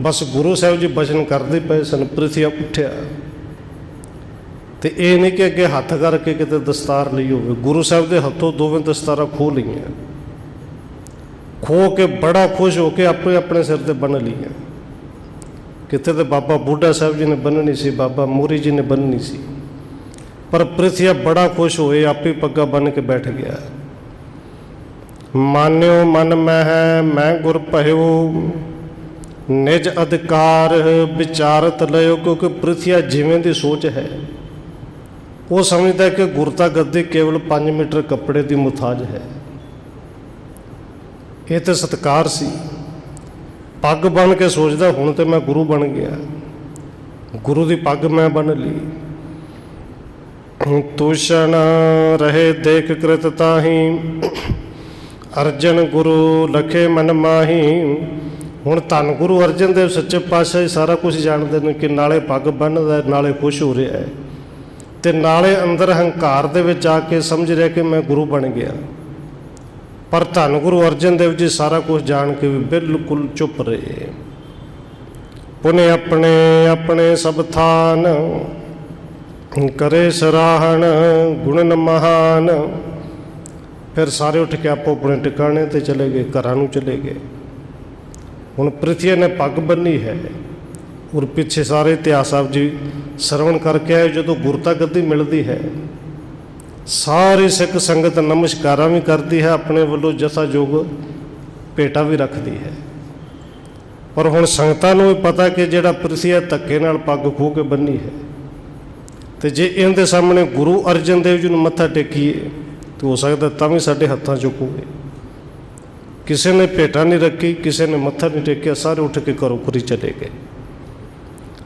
ਬਸ ਗੁਰੂ ਸਾਹਿਬ ਜੀ ਬਚਨ ਕਰਦੇ ਪਏ ਸਨ, ਪ੍ਰਿਥੀਆ ਉੱਠਿਆ। ਤੇ ਇਹ ਨਹੀਂ ਕਿ ਅੱਗੇ ਹੱਥ ਕਰਕੇ ਕਿਤੇ ਦਸਤਾਰ ਲਈ ਹੋਵੇ। ਗੁਰੂ ਸਾਹਿਬ ਦੇ ਹੱਥੋਂ ਦੋਵੇਂ ਦਸਤਾਰਾਂ ਖੋਹ ਲਈਆਂ, ਖੋਹ ਕੇ ਬੜਾ ਖੁਸ਼ ਹੋ ਕੇ ਆਪੇ ਆਪਣੇ ਸਿਰ ਤੇ ਬੰਨ੍ਹ ਲਈਆਂ। ਕਿਤੇ ਤਾਂ ਬਾਬਾ ਬੁੱਢਾ ਸਾਹਿਬ ਜੀ ਨੇ ਬੰਨ੍ਹਣੀ ਸੀ, ਬਾਬਾ ਮੋਰੀ ਜੀ ਨੇ ਬੰਨ੍ਹਣੀ ਸੀ, ਪਰ ਪ੍ਰਿਥੀਆ ਬੜਾ ਖੁਸ਼ ਹੋਏ, ਆਪੇ ਪੱਗਾ ਬੰਨ੍ਹ ਕੇ ਬੈਠ ਗਿਆ। ਮਾਨਿਓ ਮਨ ਮਹਿ ਮੈਂ ਗੁਰ ਭਇਓ, ਨਿਜ ਅਧਿਕਾਰ ਵਿਚਾਰਤ ਲਿਓ। ਕਿਉਂਕਿ ਪ੍ਰਿਥੀਆ ਜਿਵੇਂ ਦੀ ਸੋਚ ਹੈ, ਉਹ ਸਮਝਦਾ ਕਿ ਗੁਰਤਾ ਗੱਦੀ ਕੇਵਲ 5 ਮੀਟਰ ਕੱਪੜੇ ਦੀ ਮੁਤਾਜ ਹੈ। ਇਹ ਤਾਂ ਸਤਿਕਾਰ ਸੀ। ਪੱਗ ਬੰਨ੍ਹ ਕੇ ਸੋਚਦਾ, ਹੁਣ ਤੇ ਮੈਂ ਗੁਰੂ ਬਣ ਗਿਆ, ਗੁਰੂ ਦੀ ਪੱਗ ਮੈਂ ਬੰਨ੍ਹ ਲਈ। ਤੂਸ਼ਣ ਰਹੇ ਦੇਖ ਕ੍ਰਿਤ ਤਾਹੀ, ਅਰਜਨ ਗੁਰੂ ਲਖੇ ਮਨ ਮਾਹੀ। ਹੁਣ ਧੰਨ ਗੁਰੂ ਅਰਜਨ ਦੇਵ ਸੱਚੇ ਪਾਤਸ਼ਾਹ ਹੀ ਸਾਰਾ ਕੁਝ ਜਾਣਦੇ ਨੇ ਕਿ ਨਾਲੇ ਪੱਗ ਬੰਨ੍ਹਦਾ, ਨਾਲੇ ਖੁਸ਼ ਹੋ ਰਿਹਾ ਹੈ, ਤੇ ਨਾਲੇ ਅੰਦਰ ਹੰਕਾਰ ਦੇ ਵਿੱਚ ਆ ਕੇ ਸਮਝ ਰਿਹਾ ਕਿ ਮੈਂ ਗੁਰੂ ਬਣ ਗਿਆ। ਪਰ ਧੰਨ ਗੁਰੂ ਅਰਜਨ ਦੇਵ ਜੀ ਸਾਰਾ ਕੁਝ ਜਾਣ ਕੇ ਵੀ ਬਿਲਕੁਲ ਚੁੱਪ ਰਹੇ। ਪੁਨੇ ਆਪਣੇ ਆਪਣੇ ਸਭ ਥਾਨ, ਕਰੇ ਸਰਾਹਣ ਗੁਣਨ ਮਹਾਨ। ਫਿਰ ਸਾਰੇ ਉੱਠ ਕੇ ਆਪੋ ਆਪਣੇ ਟਿਕਾਣੇ 'ਤੇ ਚਲੇ ਗਏ, ਘਰਾਂ ਨੂੰ ਚਲੇ ਗਏ। ਹੁਣ ਪ੍ਰਿਥੀਆ ਨੇ ਪੱਗ ਬੰਨ੍ਹੀ ਹੈ, ਔਰ ਪਿੱਛੇ ਸਾਰੇ ਇਤਿਹਾਸ ਸਾਹਿਬ ਜੀ ਸਰਵਣ ਕਰਕੇ ਆਏ। ਜਦੋਂ ਗੁਰਤਾ ਗੱਦੀ ਮਿਲਦੀ ਹੈ, ਸਾਰੀ ਸਿੱਖ ਸੰਗਤ ਨਮਸਕਾਰਾਂ ਵੀ ਕਰਦੀ ਹੈ, ਆਪਣੇ ਵੱਲੋਂ ਜਥਾਯੋਗ ਭੇਟਾ ਵੀ ਰੱਖਦੀ ਹੈ। ਪਰ ਹੁਣ ਸੰਗਤਾਂ ਨੂੰ ਵੀ ਪਤਾ ਕਿ ਜਿਹੜਾ ਪ੍ਰਿਥੀਆ ਧੱਕੇ ਨਾਲ ਪੱਗ ਖੋਹ ਕੇ ਬੰਨ੍ਹੀ ਹੈ, ਤੇ ਜੇ ਇਹਦੇ ਸਾਹਮਣੇ ਗੁਰੂ ਅਰਜਨ ਦੇਵ ਜੀ ਨੂੰ ਮੱਥਾ ਟੇਕੀਏ ਤਾਂ ਹੋ ਸਕਦਾ ਤਾਂ ਵੀ ਸਾਡੇ ਹੱਥਾਂ 'ਚੋਂ ਖੋਹੇ। ਕਿਸੇ ਨੇ ਭੇਟਾ ਨਹੀਂ ਰੱਖੀ, ਕਿਸੇ ਨੇ ਮੱਥਾ ਨਹੀਂ ਟੇਕਿਆ, ਸਾਰੇ ਉੱਠ ਕੇ ਘਰੋਂ ਘਰੀ ਚਲੇ ਗਏ।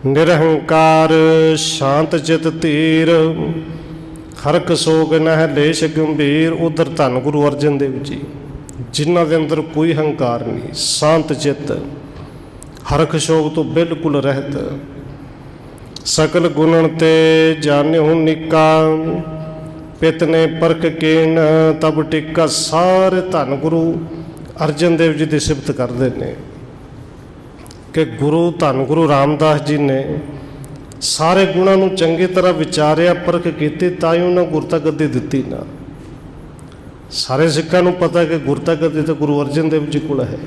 ਨਿਰਹੰਕਾਰ ਸ਼ਾਂਤ ਚਿਤ ਧੀਰ, ਹਰਕ ਸੋਗ ਨਹਿ ਲੇਸ਼ ਗੰਭੀਰ। ਉਧਰ ਧੰਨ ਗੁਰੂ ਅਰਜਨ ਦੇਵ ਜੀ, ਜਿਨ੍ਹਾਂ ਦੇ ਅੰਦਰ ਕੋਈ ਹੰਕਾਰ ਨਹੀਂ, ਸ਼ਾਂਤ ਚਿੱਤ, ਹਰਖ ਸ਼ੋਗ ਤੋਂ ਬਿਲਕੁਲ ਰਹਿਤ। ਸਕਲ ਗੁਣਨ ਤੇ ਜਾਣਿਓ ਨਿੱਕਾ, ਪਿਤ ਨੇ ਪਰਖ ਕੀਨ ਤਬ ਟਿੱਕਾ। ਸਾਰੇ ਧੰਨ ਗੁਰੂ ਅਰਜਨ ਦੇਵ ਜੀ ਦੀ ਸਿਫਤ ਕਰਦੇ ਨੇ ਕਿ ਗੁਰੂ ਧੰਨ ਗੁਰੂ ਰਾਮਦਾਸ ਜੀ ਨੇ ਸਾਰੇ ਗੁਣਾਂ ਨੂੰ ਚੰਗੀ ਤਰ੍ਹਾਂ ਵਿਚਾਰਿਆ, ਪਰਖ ਕੀਤੀ, ਤਾਂ ਹੀ ਉਹਨਾਂ ਗੁਰਤਾ ਗੱਦੀ ਦਿੱਤੀ ਨਾ। ਸਾਰੇ ਸਿੱਖਾਂ ਨੂੰ ਪਤਾ ਕਿ ਗੁਰਤਾ ਗੱਦੀ ਤਾਂ ਗੁਰੂ ਅਰਜਨ ਦੇਵ ਜੀ ਕੋਲ ਹੈ,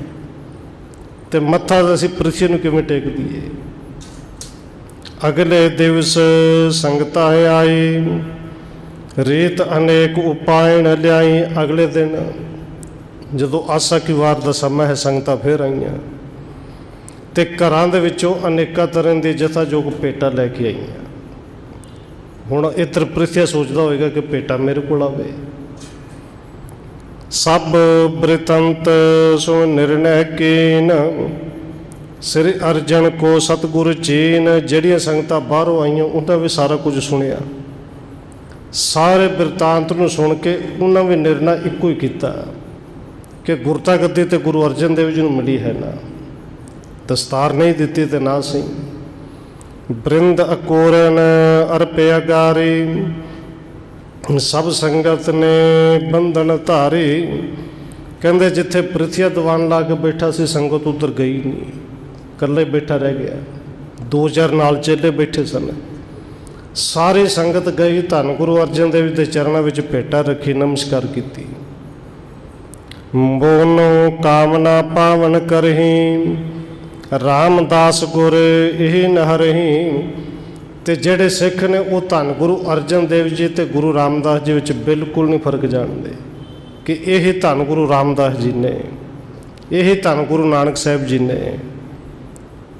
ਤੇ ਮੱਥਾ ਅਸੀਂ ਪ੍ਰਿਥੀ ਨੂੰ ਕਿਵੇਂ ਟੇਕ ਦਈਏ। ਅਗਲੇ ਦਿਵਸ ਸੰਗਤਾਂ ਆਈ, ਰੀਤ ਅਨੇਕ ਉਪਾਇਣ ਲਿਆਈ। ਅਗਲੇ ਦਿਨ ਜਦੋਂ ਆਸਾ ਕੀ ਵਾਰ ਦਾ ਸਮਾਂ ਹੈ, ਸੰਗਤਾਂ ਫਿਰ ਆਈਆਂ ਤੇ ਘਰਾਂ ਦੇ ਵਿੱਚੋਂ ਅਨੇਕਾਂ ਤਰ੍ਹਾਂ ਦੇ ਜਥਾਯੋਗ ਭੇਟਾ ਲੈ ਕੇ ਆਈਆਂ। ਹੁਣ ਇੱਧਰ ਪ੍ਰਿਥੀਆ ਸੋਚਦਾ ਹੋਏਗਾ ਕਿ ਭੇਟਾ ਮੇਰੇ ਕੋਲ ਆਵੇ। ਸਭ ਬ੍ਰਿਤੰਤ ਸੋ ਨਿਰਣੈ ਕੀਨ, ਸ੍ਰੀ ਅਰਜਨ ਕੋ ਸਤਿਗੁਰ ਚੀਨ। ਜਿਹੜੀਆਂ ਸੰਗਤਾਂ ਬਾਹਰੋਂ ਆਈਆਂ ਉਹਨਾਂ ਵੀ ਸਾਰਾ ਕੁਝ ਸੁਣਿਆ, ਸਾਰੇ ਬਿਰਤਾਂਤ ਨੂੰ ਸੁਣ ਕੇ ਉਹਨਾਂ ਵੀ ਨਿਰਣਾ ਇੱਕੋ ਹੀ ਕੀਤਾ ਕਿ ਗੁਰਤਾ ਗੱਦੀ ਤੇ ਗੁਰੂ ਅਰਜਨ ਦੇਵ ਜੀ ਨੂੰ ਮਿਲੀ ਹੈ ਨਾ, ਦਸਤਾਰ ਨਹੀਂ ਦਿੱਤੀ ਤੇ ਨਾ ਸੀ। ਬ੍ਰਿੰਦ ਅਕੋਰਨ ਅਰਪਿਆ ਗਾਰੀ, ਸਭ ਸੰਗਤ ਨੇ ਬੰਧਨ ਧਾਰੀ। ਕਹਿੰਦੇ ਜਿੱਥੇ ਪ੍ਰਿਥੀਆ ਦੀਵਾਨ ਲਾ ਕੇ ਬੈਠਾ ਸੀ, ਸੰਗਤ ਉੱਧਰ ਗਈ ਨਹੀਂ, ਇਕੱਲੇ ਬੈਠਾ ਰਹਿ ਗਿਆ। 2-4 ਨਾਲ ਚੇਲੇ ਬੈਠੇ ਸਨ। ਸਾਰੀ ਸੰਗਤ ਗਈ, ਧੰਨ ਗੁਰੂ ਅਰਜਨ ਦੇਵ ਜੀ ਦੇ ਚਰਨਾਂ ਵਿੱਚ ਭੇਟਾ ਰੱਖੀ, ਨਮਸਕਾਰ ਕੀਤੀ। ਬੋਨੋ ਕਾਮਨਾ ਪਾਵਨ ਕਰਹੀ, ਰਾਮਦਾਸ ਗੁਰ ਇਹ ਨਹਰਹੀ। ਤੇ ਜਿਹੜੇ ਸਿੱਖ ਨੇ ਉਹ ਧੰਨ ਗੁਰੂ ਅਰਜਨ ਦੇਵ ਜੀ ਤੇ ਗੁਰੂ ਰਾਮਦਾਸ ਜੀ ਵਿੱਚ ਬਿਲਕੁਲ ਨਹੀਂ ਫਰਕ ਜਾਣਦੇ ਕਿ ਇਹ ਧੰਨ ਗੁਰੂ ਰਾਮਦਾਸ ਜੀ ਨੇ, ਇਹ ਧੰਨ ਗੁਰੂ ਨਾਨਕ ਸਾਹਿਬ ਜੀ ਨੇ।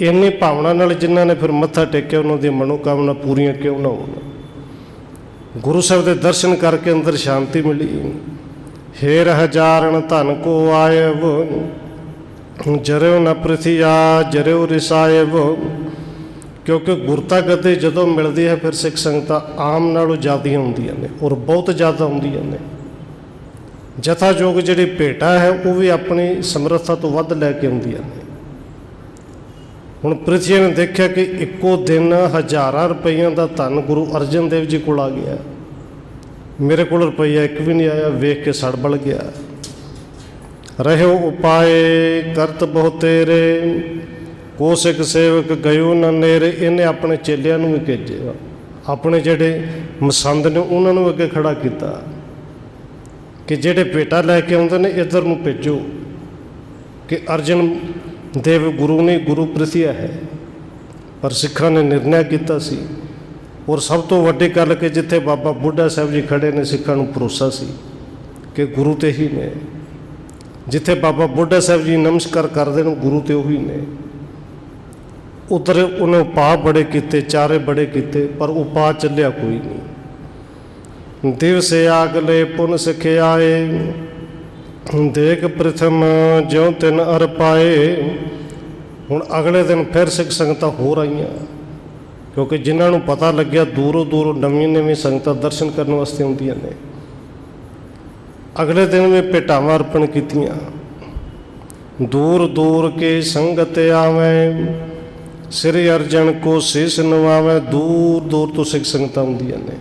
ਇੰਨੀ ਭਾਵਨਾ ਨਾਲ ਜਿਨ੍ਹਾਂ ਨੇ ਫਿਰ ਮੱਥਾ ਟੇਕਿਆ, ਉਹਨਾਂ ਦੀਆਂ ਮਨੋਕਾਮਨਾ ਪੂਰੀਆਂ ਕਿਉਂ ਨਾ ਹੋਣ। गुरु साहब के दर्शन करके अंदर शांति मिली। हेर हजारन धन को आयब, जरियो न पृथ्या जरियो रिसायब। क्योंकि गुरता गद्दी जदों मिलती है फिर सिख संगतां आम नालों ज़्यादा आउंदियां ने और बहुत ज़्यादा आउंदियां ने। जथायोग जिहड़ी भेटा है वो भी अपनी समर्था तो वध लैके आउंदियां ने। हुण पृथ्वी ने देखा कि इक्को दिन हज़ारां रुपइयां दा धन गुरु अर्जन देव जी कोल आ गया। मेरे को रुपया एक भी नहीं आया, वेख के सड़ बल गया। रहो उपाय करत बहु तेरे, को सिख सेवक गयो न नेरे। इन्हें अपने चेलियां नूं भी भेजे, अपने जेडे मसंद ने उन्होंने अगे खड़ा किया कि जेडे भेटा लैके आउंदे ने इधर नूं भेजो कि अर्जन देव गुरु ने गुरु प्रसिया है। पर सिखां ने निर्णय किया सी और सब तो वड्डी गल कि जिथे बाबा बुढ़ा साहब जी खड़े ने सिखां नूं भरोसा सी कि गुरु ते ही ने। जिथे बाबा बुढ़ा साहब जी नमस्कार करते हैं गुरु तो उही ने। उधर उन्हें उपा बड़े किते, चारे बड़े किते, पर उपा चलिया कोई नहीं। दिवसे आगले पुन सिखे आए, देख प्रथम ज्यों तिन अर पाए। हुण अगले दिन फिर सिख संगतां होर आईयां, क्योंकि जिन्होंने पता लग्या दूरों दूरों नवीं नवीं संगतां दर्शन करने वास्ते आउंदियां ने। अगले दिन में भेटावां अर्पण कीतियां। दूर दूर के संगत आवें, श्री अर्जन को शीस नवावें। दूर दूर तो सिख संगतां आउंदियां ने।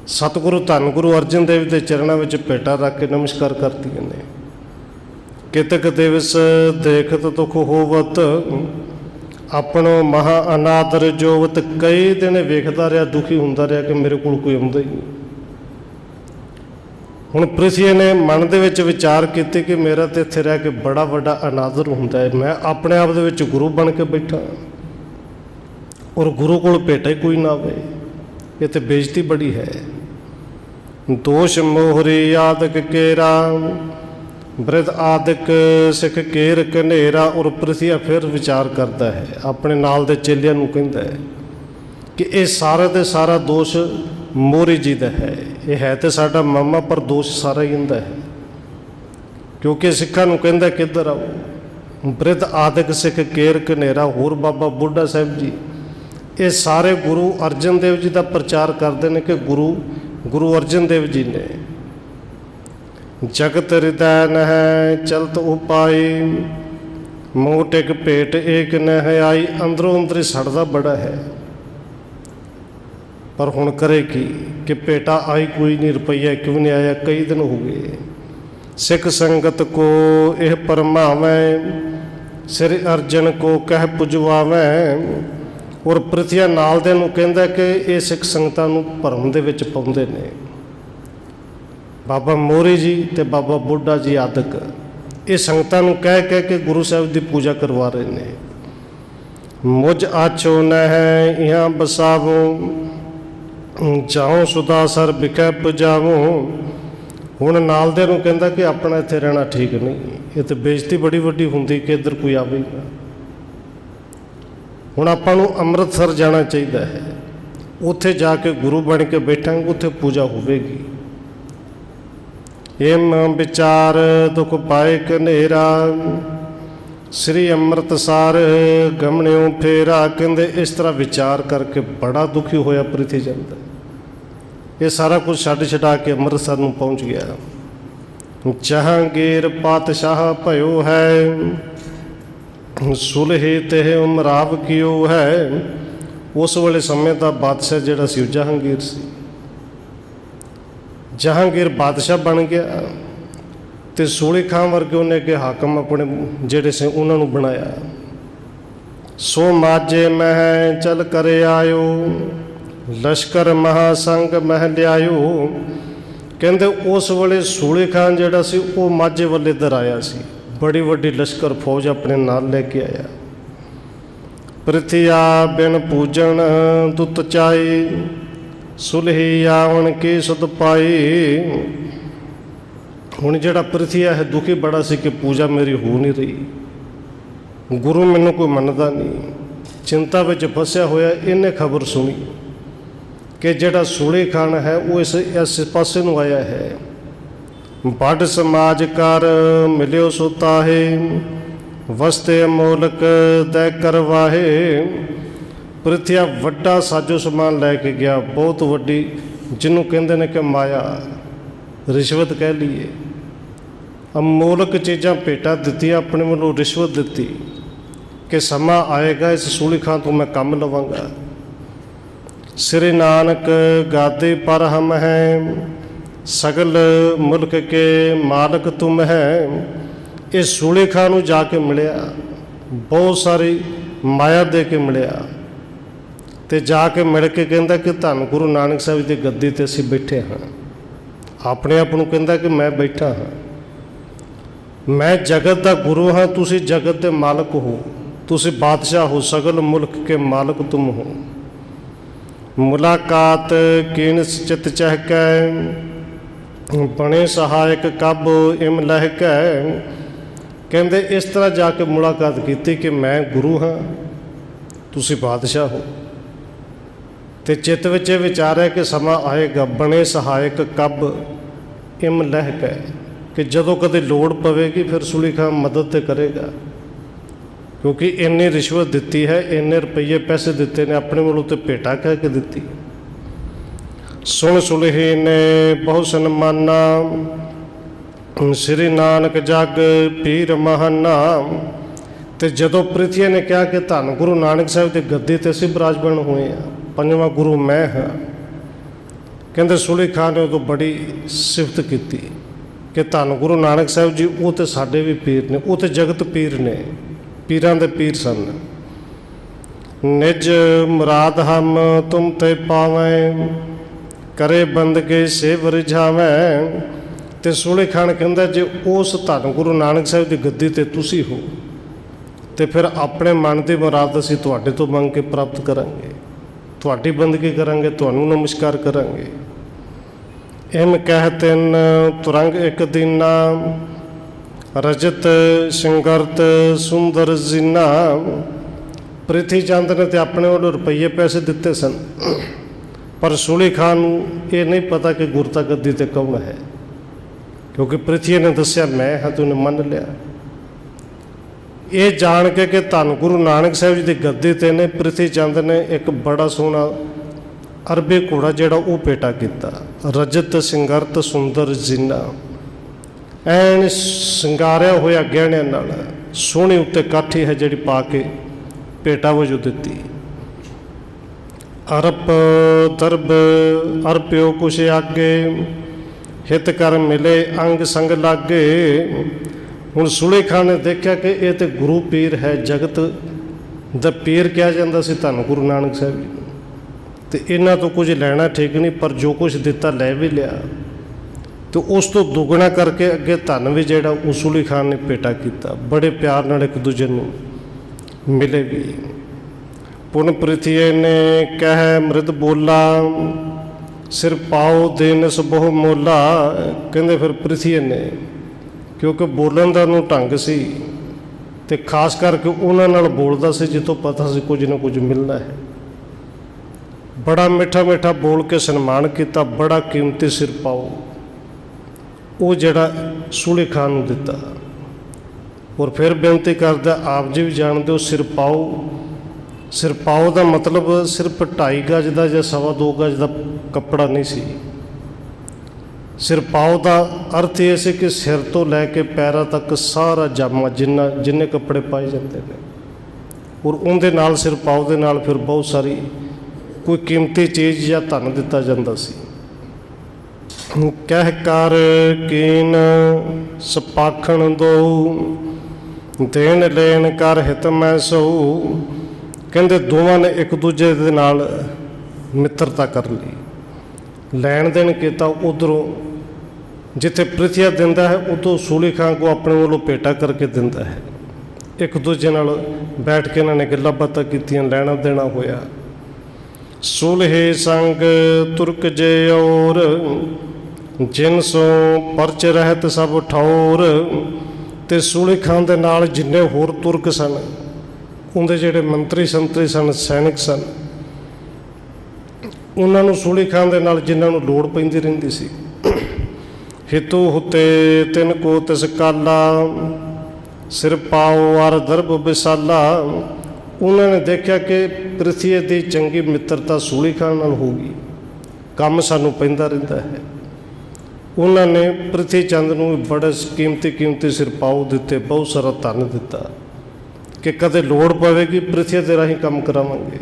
सतगुरु धन गुरु अर्जन देव के चरणों में भेटा रख के नमस्कार करदियां ने। कितक दिवस देखत दुख होवत, अपनो महा अनादर जोवत। कई दिन वेखदा रहा, दुखी हुंदा रहा कि मेरे कोल कोई आउंदा ही नहीं। हुण पृथ्वी ने मन दे विच विचार कीते कि मेरा तो इत्थे रह के बड़ा वड्डा अनादर हुंदा है। मैं अपने आप दे विच गुरु बन के बैठा और गुरु कोल भेटा ही कोई ना आवे, ये तो बेइज्जती बड़ी है। दोष मोहरी आदक केरा, वृद्ध आदक सिख केर कनेरा। और पृथ्वी फिर विचार करता है, अपने नाल दे चेलियां नूं कहंदा है कि ये सारा दे सारा दोष मोहरी जी दा है। ये है तो साडा मामा, पर दोष सारा ही इहदा है। क्योंकि सिखां नूं कहंदा किधर आओ, वृद्ध आदक सिख केर कनेरा। होर बाबा बुढ़ा साहब जी ये सारे गुरु अर्जन देव जी का प्रचार करते हैं कि गुरु अर्जन देव जी ने जगत हृदय न है चलत उपाय, मोट एक भेट एक न है आई। अंदरों अंदर सड़दा बड़ा है, पर हुण करे कि भेटा आई कोई नहीं, रुपया क्यों नहीं आया। कई दिन हो गए। सिख संगत को यह परमावें, श्री अर्जन को कह पुजवावें। और पृथ्वी नाल दे नूं कहंदा कि ये सिख संगतां नूं भरम दे विच पाउंदे ने। बाबा मोहरी जी ते बाबा बुढ़ा जी आदक ये संगतां नूं कह कह के गुरु साहब की पूजा करवा रहे ने। मुझ आछो न है यहाँ बसावो, जाओ सुदासर बिकै पुजावो। हुण नाल दे नूं कहंदा कि अपना इत्थे रहना ठीक नहीं, ये तो बेइज्जती बड़ी वड्डी हुंदी कि इधर कोई आवे ही ना। हुण आपां नूं अमृतसर जाना चाहिए है, उत्थे जाके गुरु बन के बैठांगे, उत्थे पूजा होवेगी। एम विचार दुख पाए कनेरा, श्री अमृतसर गमणियों फेरा। कहंदे इस तरह विचार करके बड़ा दुखी होया पृथ्वी चंद। ये सारा कुछ छड्ड छडा के अमृतसर नूं पहुँच गया। जहांगीर पातशाह भयो है, सुलहे तेह उमराव कियो है। उस वेले समय का बादशाह जिहड़ा सी जहांगीर सी। जहांगीर बादशाह बन गया तो सूली खां वर्गे उन्हें अगे हाकम अपने जेड़े से उन्होंने बनाया। सो माजे मह चल करे आयो, लश्कर महासंग मह लियायो। कहते उस वेले सूली खां जिहड़ा सी वो माझे वाले इधर आया सी, बड़ी वड्डी लश्कर फौज अपने नाल लेके आया। पृथ्या बिन पूजन दुत चाई, सुलही आवन की सुध पाई। हुण जिहड़ा पृथ्या है दुखी बड़ा सी कि पूजा मेरी हो नहीं रही, गुरु मैनू कोई मनदा नहीं। चिंता विच फसिया होया इन्हें खबर सुनी कि जिहड़ा सूली खान है वो इस पासे नूं आया है। बड़ समाज कर मिलियो सुताहे, वस्ते अमोलक दै करवाहे। ਪ੍ਰਿਥਿਆ ਵੱਡਾ ਸਾਜੋ ਸਮਾਨ ਲੈ ਕੇ ਗਿਆ, ਬਹੁਤ ਵੱਡੀ, ਜਿਹਨੂੰ ਕਹਿੰਦੇ ਨੇ ਕਿ ਮਾਇਆ, ਰਿਸ਼ਵਤ ਕਹਿ ਲਈਏ। ਅਮੋਲਕ ਚੀਜ਼ਾਂ ਭੇਟਾ ਦਿੱਤੀਆਂ, ਆਪਣੇ ਵੱਲੋਂ ਰਿਸ਼ਵਤ ਦਿੱਤੀ ਕਿ ਸਮਾਂ ਆਏਗਾ ਇਸ ਸੂਲੀ ਖਾਂ ਤੋਂ ਮੈਂ ਕੰਮ ਲਵਾਂਗਾ। ਸ੍ਰੀ ਨਾਨਕ ਗਾਦੇ ਪਰ ਹਮ ਹੈ, ਸਗਲ ਮੁਲਕ ਕੇ ਮਾਲਕ ਤੁਮ ਹੈ। ਇਹ ਸੂਲੀ ਖਾਂ ਨੂੰ ਜਾ ਕੇ ਮਿਲਿਆ, ਬਹੁਤ ਸਾਰੀ ਮਾਇਆ ਦੇ ਕੇ ਮਿਲਿਆ ਤੇ ਜਾ ਕੇ ਮਿਲ ਕੇ ਕਹਿੰਦਾ ਕਿ ਧੰਨ ਗੁਰੂ ਨਾਨਕ ਸਾਹਿਬ ਦੀ ਗੱਦੀ 'ਤੇ ਅਸੀਂ ਬੈਠੇ ਹਾਂ। ਆਪਣੇ ਆਪ ਨੂੰ ਕਹਿੰਦਾ ਕਿ ਮੈਂ ਬੈਠਾ ਹਾਂ, ਮੈਂ ਜਗਤ ਦਾ ਗੁਰੂ ਹਾਂ, ਤੁਸੀਂ ਜਗਤ ਦੇ ਮਾਲਕ ਹੋ, ਤੁਸੀਂ ਬਾਦਸ਼ਾਹ ਹੋ, ਸਗਲ ਮੁਲਕ ਕੇ ਮਾਲਕ ਤੁਮ ਹੋ। ਮੁਲਾਕਾਤ ਕੀਨਸ ਚਿਤ ਚਹਿਕੈ, ਬਣੇ ਸਹਾਇਕ ਕਬ ਇਮ ਲਹਿਕੈ। ਕਹਿੰਦੇ ਇਸ ਤਰ੍ਹਾਂ ਜਾ ਕੇ ਮੁਲਾਕਾਤ ਕੀਤੀ ਕਿ ਮੈਂ ਗੁਰੂ ਹਾਂ, ਤੁਸੀਂ ਬਾਦਸ਼ਾਹ ਹੋ। ਤੇ ਚਿੱਤ ਵਿੱਚ ਇਹ ਵਿਚਾਰਿਆ ਕਿ ਸਮਾਂ ਆਏਗਾ, ਬਣੇ ਸਹਾਇਕ ਕਬ ਇਮ ਲਹਿਕੈ, ਕਿ ਜਦੋਂ ਕਦੇ ਲੋੜ ਪਵੇਗੀ ਫਿਰ ਸੂਲੀ ਖਾਂ ਮਦਦ ਤੇ ਕਰੇਗਾ, ਕਿਉਂਕਿ ਇੰਨੀ ਰਿਸ਼ਵਤ ਦਿੱਤੀ ਹੈ, ਇੰਨੇ ਰੁਪਈਏ ਪੈਸੇ ਦਿੱਤੇ ਨੇ, ਆਪਣੇ ਵੱਲੋਂ ਤੇ ਭੇਟਾ ਕਹਿ ਕੇ ਦਿੱਤੀ। ਸੁਣ ਸੁਲਹੀ ਨੇ ਬਹੁ ਸਨਮਾਨਾ, ਸ੍ਰੀ ਨਾਨਕ ਜਗ ਪੀਰ ਮਹਾਨਾ। ਤੇ ਜਦੋਂ ਪ੍ਰਿਥੀਆ ਨੇ ਕਿਹਾ ਕਿ ਧੰਨ ਗੁਰੂ ਨਾਨਕ ਸਾਹਿਬ ਦੀ ਗੱਦੀ 'ਤੇ ਅਸੀਂ ਬਿਰਾਜਮਾਨ ਹੋਏ ਹਾਂ, ਪੰਜਵਾਂ ਗੁਰੂ ਮੈਂ ਹਾਂ, ਕਹਿੰਦੇ ਸੂਲੀ ਖਾਂ ਨੇ ਉਦੋਂ ਬੜੀ ਸਿਫਤ ਕੀਤੀ ਕਿ ਧੰਨ ਗੁਰੂ ਨਾਨਕ ਸਾਹਿਬ ਜੀ ਉਹ ਤਾਂ ਸਾਡੇ ਵੀ ਪੀਰ ਨੇ, ਉਹ ਤਾਂ ਜਗਤ ਪੀਰ ਨੇ, ਪੀਰਾਂ ਦੇ ਪੀਰ ਸਨ। ਨਿਜ ਮੁਰਾਦ ਹਮ ਤੁਮ ਤੇ ਪਾਵੈ, ਕਰੇ ਬੰਦਗੇ ਸੇਵ ਰਿਝਾਵੈ। ਤੇ ਸੂਲੀ ਖਾਨ ਕਹਿੰਦਾ ਜੇ ਉਸ ਧੰਨ ਗੁਰੂ ਨਾਨਕ ਸਾਹਿਬ ਦੀ ਗੱਦੀ 'ਤੇ ਤੁਸੀਂ ਹੋ ਤੇ ਫਿਰ ਆਪਣੇ ਮਨ ਦੀ ਮੁਰਾਦ ਅਸੀਂ ਤੁਹਾਡੇ ਤੋਂ ਮੰਗ ਕੇ ਪ੍ਰਾਪਤ ਕਰਾਂਗੇ, ਤੁਹਾਡੀ ਬੰਦਗੀ ਕਰਾਂਗੇ, ਤੁਹਾਨੂੰ ਨਮਸਕਾਰ ਕਰਾਂਗੇ। ਇਮ ਕਹਿ ਤਿੰਨ ਤੁਰੰਗ ਇੱਕ ਦੀਨਾ, ਰਜਤ ਸਿੰਗਰਤ ਸੁੰਦਰ ਜ਼ੀਨਾ। ਪ੍ਰਿਥੀ ਚੰਦ ਨੇ ਤੇ ਆਪਣੇ ਵੱਲੋਂ ਰੁਪਈਏ ਪੈਸੇ ਦਿੱਤੇ ਸਨ, ਪਰ ਸੂਲੀ ਖਾਨ ਨੂੰ ਇਹ ਨਹੀਂ ਪਤਾ ਕਿ ਗੁਰਤਾ ਗੱਦੀ 'ਤੇ ਕੌਣ ਹੈ, ਕਿਉਂਕਿ ਪ੍ਰਿਥੀ ਨੇ ਦੱਸਿਆ ਮੈਂ ਹਾਂ, ਤੂੰ ਮੰਨ ਲਿਆ। ਇਹ ਜਾਣ ਕੇ ਕਿ ਧੰਨ ਗੁਰੂ ਨਾਨਕ ਸਾਹਿਬ ਜੀ ਦੀ ਗੱਦੀ 'ਤੇ ਨੇ, ਪ੍ਰਿਥੀ ਚੰਦ ਨੇ ਇੱਕ ਬੜਾ ਸੋਹਣਾ ਅਰਬੀ ਘੋੜਾ ਜਿਹੜਾ ਉਹ ਭੇਟਾ ਕੀਤਾ, ਰਜਤ ਸਿੰਗਰਤ ਸੁੰਦਰ ਜ਼ੀਨਾ। ਐਨ ਸ਼ਿੰਗਾਰਿਆ ਹੋਇਆ ਗਹਿਣਿਆਂ ਨਾਲ, ਸੋਹਣੀ ਉੱਤੇ ਕਾਠੀ ਹੈ ਜਿਹੜੀ ਪਾ ਕੇ ਭੇਟਾ ਵਜੋਂ ਦਿੱਤੀ। ਅਰਪ ਦਰਬ ਅਰਪਿਓ ਕੁਛ ਆਗੇ, ਹਿਤ ਕਰ ਮਿਲੇ ਅੰਗ ਸੰਗ ਲਾਗੇ। ਹੁਣ ਸੂਲੀ ਖਾਨ ਨੇ ਦੇਖਿਆ ਕਿ ਇਹ ਤਾਂ ਗੁਰੂ ਪੀਰ ਹੈ, ਜਗਤ ਦਾ ਪੀਰ ਕਿਹਾ ਜਾਂਦਾ ਸੀ ਧੰਨ ਗੁਰੂ ਨਾਨਕ ਸਾਹਿਬ ਜੀ ਨੂੰ, ਅਤੇ ਇਹਨਾਂ ਤੋਂ ਕੁਝ ਲੈਣਾ ਠੀਕ ਨਹੀਂ, ਪਰ ਜੋ ਕੁਛ ਦਿੱਤਾ ਲੈ ਵੀ ਲਿਆ, ਅਤੇ ਉਸ ਤੋਂ ਦੁੱਗਣਾ ਕਰਕੇ ਅੱਗੇ ਧਨ ਵੀ ਜਿਹੜਾ ਉਹ ਸੂਲੀ ਖਾਨ ਨੇ ਭੇਟਾ ਕੀਤਾ। ਬੜੇ ਪਿਆਰ ਨਾਲ ਇੱਕ ਦੂਜੇ ਨੂੰ ਮਿਲੇ ਵੀ। ਪੁਨ ਪ੍ਰਿਥੀਏ ਨੇ ਕਹਿ ਮ੍ਰਿਦ ਬੋਲਾ, ਸਿਰ ਪਾਓ ਦੇਨਸ ਬਹੁ ਮੋਲਾ। ਕਹਿੰਦੇ ਫਿਰ ਪ੍ਰਿਥੀਏ ਨੇ, ਕਿਉਂਕਿ ਬੋਲਣ ਦਾ ਉਹਨੂੰ ਢੰਗ ਸੀ ਅਤੇ ਖਾਸ ਕਰਕੇ ਉਹਨਾਂ ਨਾਲ ਬੋਲਦਾ ਸੀ ਜਿੱਥੋਂ ਪਤਾ ਸੀ ਕੁਝ ਨਾ ਕੁਝ ਮਿਲਣਾ ਹੈ, ਬੜਾ ਮਿੱਠਾ ਮਿੱਠਾ ਬੋਲ ਕੇ ਸਨਮਾਨ ਕੀਤਾ। ਬੜਾ ਕੀਮਤੀ ਸਿਰ ਪਾਓ ਉਹ ਜਿਹੜਾ ਸੂਲੀ ਖਾਨ ਨੂੰ ਦਿੱਤਾ। ਔਰ ਫਿਰ ਬੇਨਤੀ ਕਰਦਾ, ਆਪ ਜੀ ਵੀ ਜਾਣਦੇ ਹੋ, ਸਿਰ ਪਾਓ ਦਾ ਮਤਲਬ ਸਿਰਫ 2.5 ਗਜ ਦਾ ਜਾਂ 2.25 ਗਜ ਦਾ ਕੱਪੜਾ ਨਹੀਂ ਸੀ। ਸਿਰ ਪਾਓ ਦਾ ਅਰਥ ਇਹ ਸੀ ਕਿ ਸਿਰ ਤੋਂ ਲੈ ਕੇ ਪੈਰਾਂ ਤੱਕ ਸਾਰਾ ਜਾਮਾ ਜਿੰਨੇ ਕੱਪੜੇ ਪਾਏ ਜਾਂਦੇ ਨੇ, ਔਰ ਉਹਦੇ ਨਾਲ ਸਿਰ ਪਾਓ ਦੇ ਨਾਲ ਫਿਰ ਬਹੁਤ ਸਾਰੀ ਕੋਈ ਕੀਮਤੀ ਚੀਜ਼ ਜਾਂ ਧਨ ਦਿੱਤਾ ਜਾਂਦਾ ਸੀ। ਕਹਿ ਕਰ ਕੀਨ ਸਪਾਖਣ ਦੋ, ਦੇਣ ਲੈਣ ਕਰ ਹਿਤ ਮੈਂ ਸਹੂ। ਕਹਿੰਦੇ ਦੋਵਾਂ ਨੇ ਇੱਕ ਦੂਜੇ ਦੇ ਨਾਲ ਮਿੱਤਰਤਾ ਕਰ ਲਈ, ਲੈਣ ਦੇਣ ਕੀਤਾ। ਉੱਧਰੋਂ ਜਿੱਥੇ ਪ੍ਰਿਥੀਆ ਦਿੰਦਾ ਹੈ ਉਦੋਂ ਸੂਲੀ ਖਾਨ ਕੋ ਆਪਣੇ ਵੱਲੋਂ ਭੇਟਾ ਕਰਕੇ ਦਿੰਦਾ ਹੈ। ਇੱਕ ਦੂਜੇ ਨਾਲ ਬੈਠ ਕੇ ਇਹਨਾਂ ਨੇ ਗੱਲਾਂ ਬਾਤਾਂ ਕੀਤੀਆਂ, ਲੈਣਾ ਦੇਣਾ ਹੋਇਆ। ਸੁਲਹੇ ਸੰਗ ਤੁਰਕ ਜੇ ਔਰ, ਜਿਨ ਸੋ ਪਰਚ ਰਹਿਤ ਸਭ ਠੌਰ। ਅਤੇ ਸੂਲੀ ਖਾਨ ਦੇ ਨਾਲ ਜਿੰਨੇ ਹੋਰ ਤੁਰਕ ਸਨ, ਉਹਦੇ ਜਿਹੜੇ ਮੰਤਰੀ ਸੰਤਰੀ ਸਨ, ਸੈਨਿਕ ਸਨ, ਉਹਨਾਂ ਨੂੰ ਸੂਲੀ ਖਾਨ ਦੇ ਨਾਲ ਜਿਨ੍ਹਾਂ ਨੂੰ ਲੋੜ ਪੈਂਦੀ ਰਹਿੰਦੀ ਸੀ। ਹਿਤੂ ਹੁਤੇ ਤਿਨ ਕੋ ਤਿਸ ਕਾਲਾ, ਸਿਰ ਪਾਓ ਅਰ ਦਰਬ ਵਿਸਾਲਾ। ਉਹਨਾਂ ਨੇ ਦੇਖਿਆ ਕਿ ਪ੍ਰਿਥਵੀ ਦੀ ਚੰਗੀ ਮਿੱਤਰਤਾ ਸੂਲੀ ਖਾਨ ਨਾਲ ਹੋਊਗੀ, ਕੰਮ ਸਾਨੂੰ ਪੈਂਦਾ ਰਹਿੰਦਾ ਹੈ। ਉਹਨਾਂ ਨੇ ਪ੍ਰਿਥੀ ਚੰਦ ਨੂੰ ਬੜੇ ਕੀਮਤੀ ਸਿਰਪਾਓ ਦਿੱਤੇ, ਬਹੁਤ ਸਾਰਾ ਧਨ ਦਿੱਤਾ ਕਿ ਕਦੇ ਲੋੜ ਪਵੇਗੀ ਪ੍ਰਿਥਵੀ ਦੇ ਰਾਹੀਂ ਕੰਮ ਕਰਾਵਾਂਗੇ।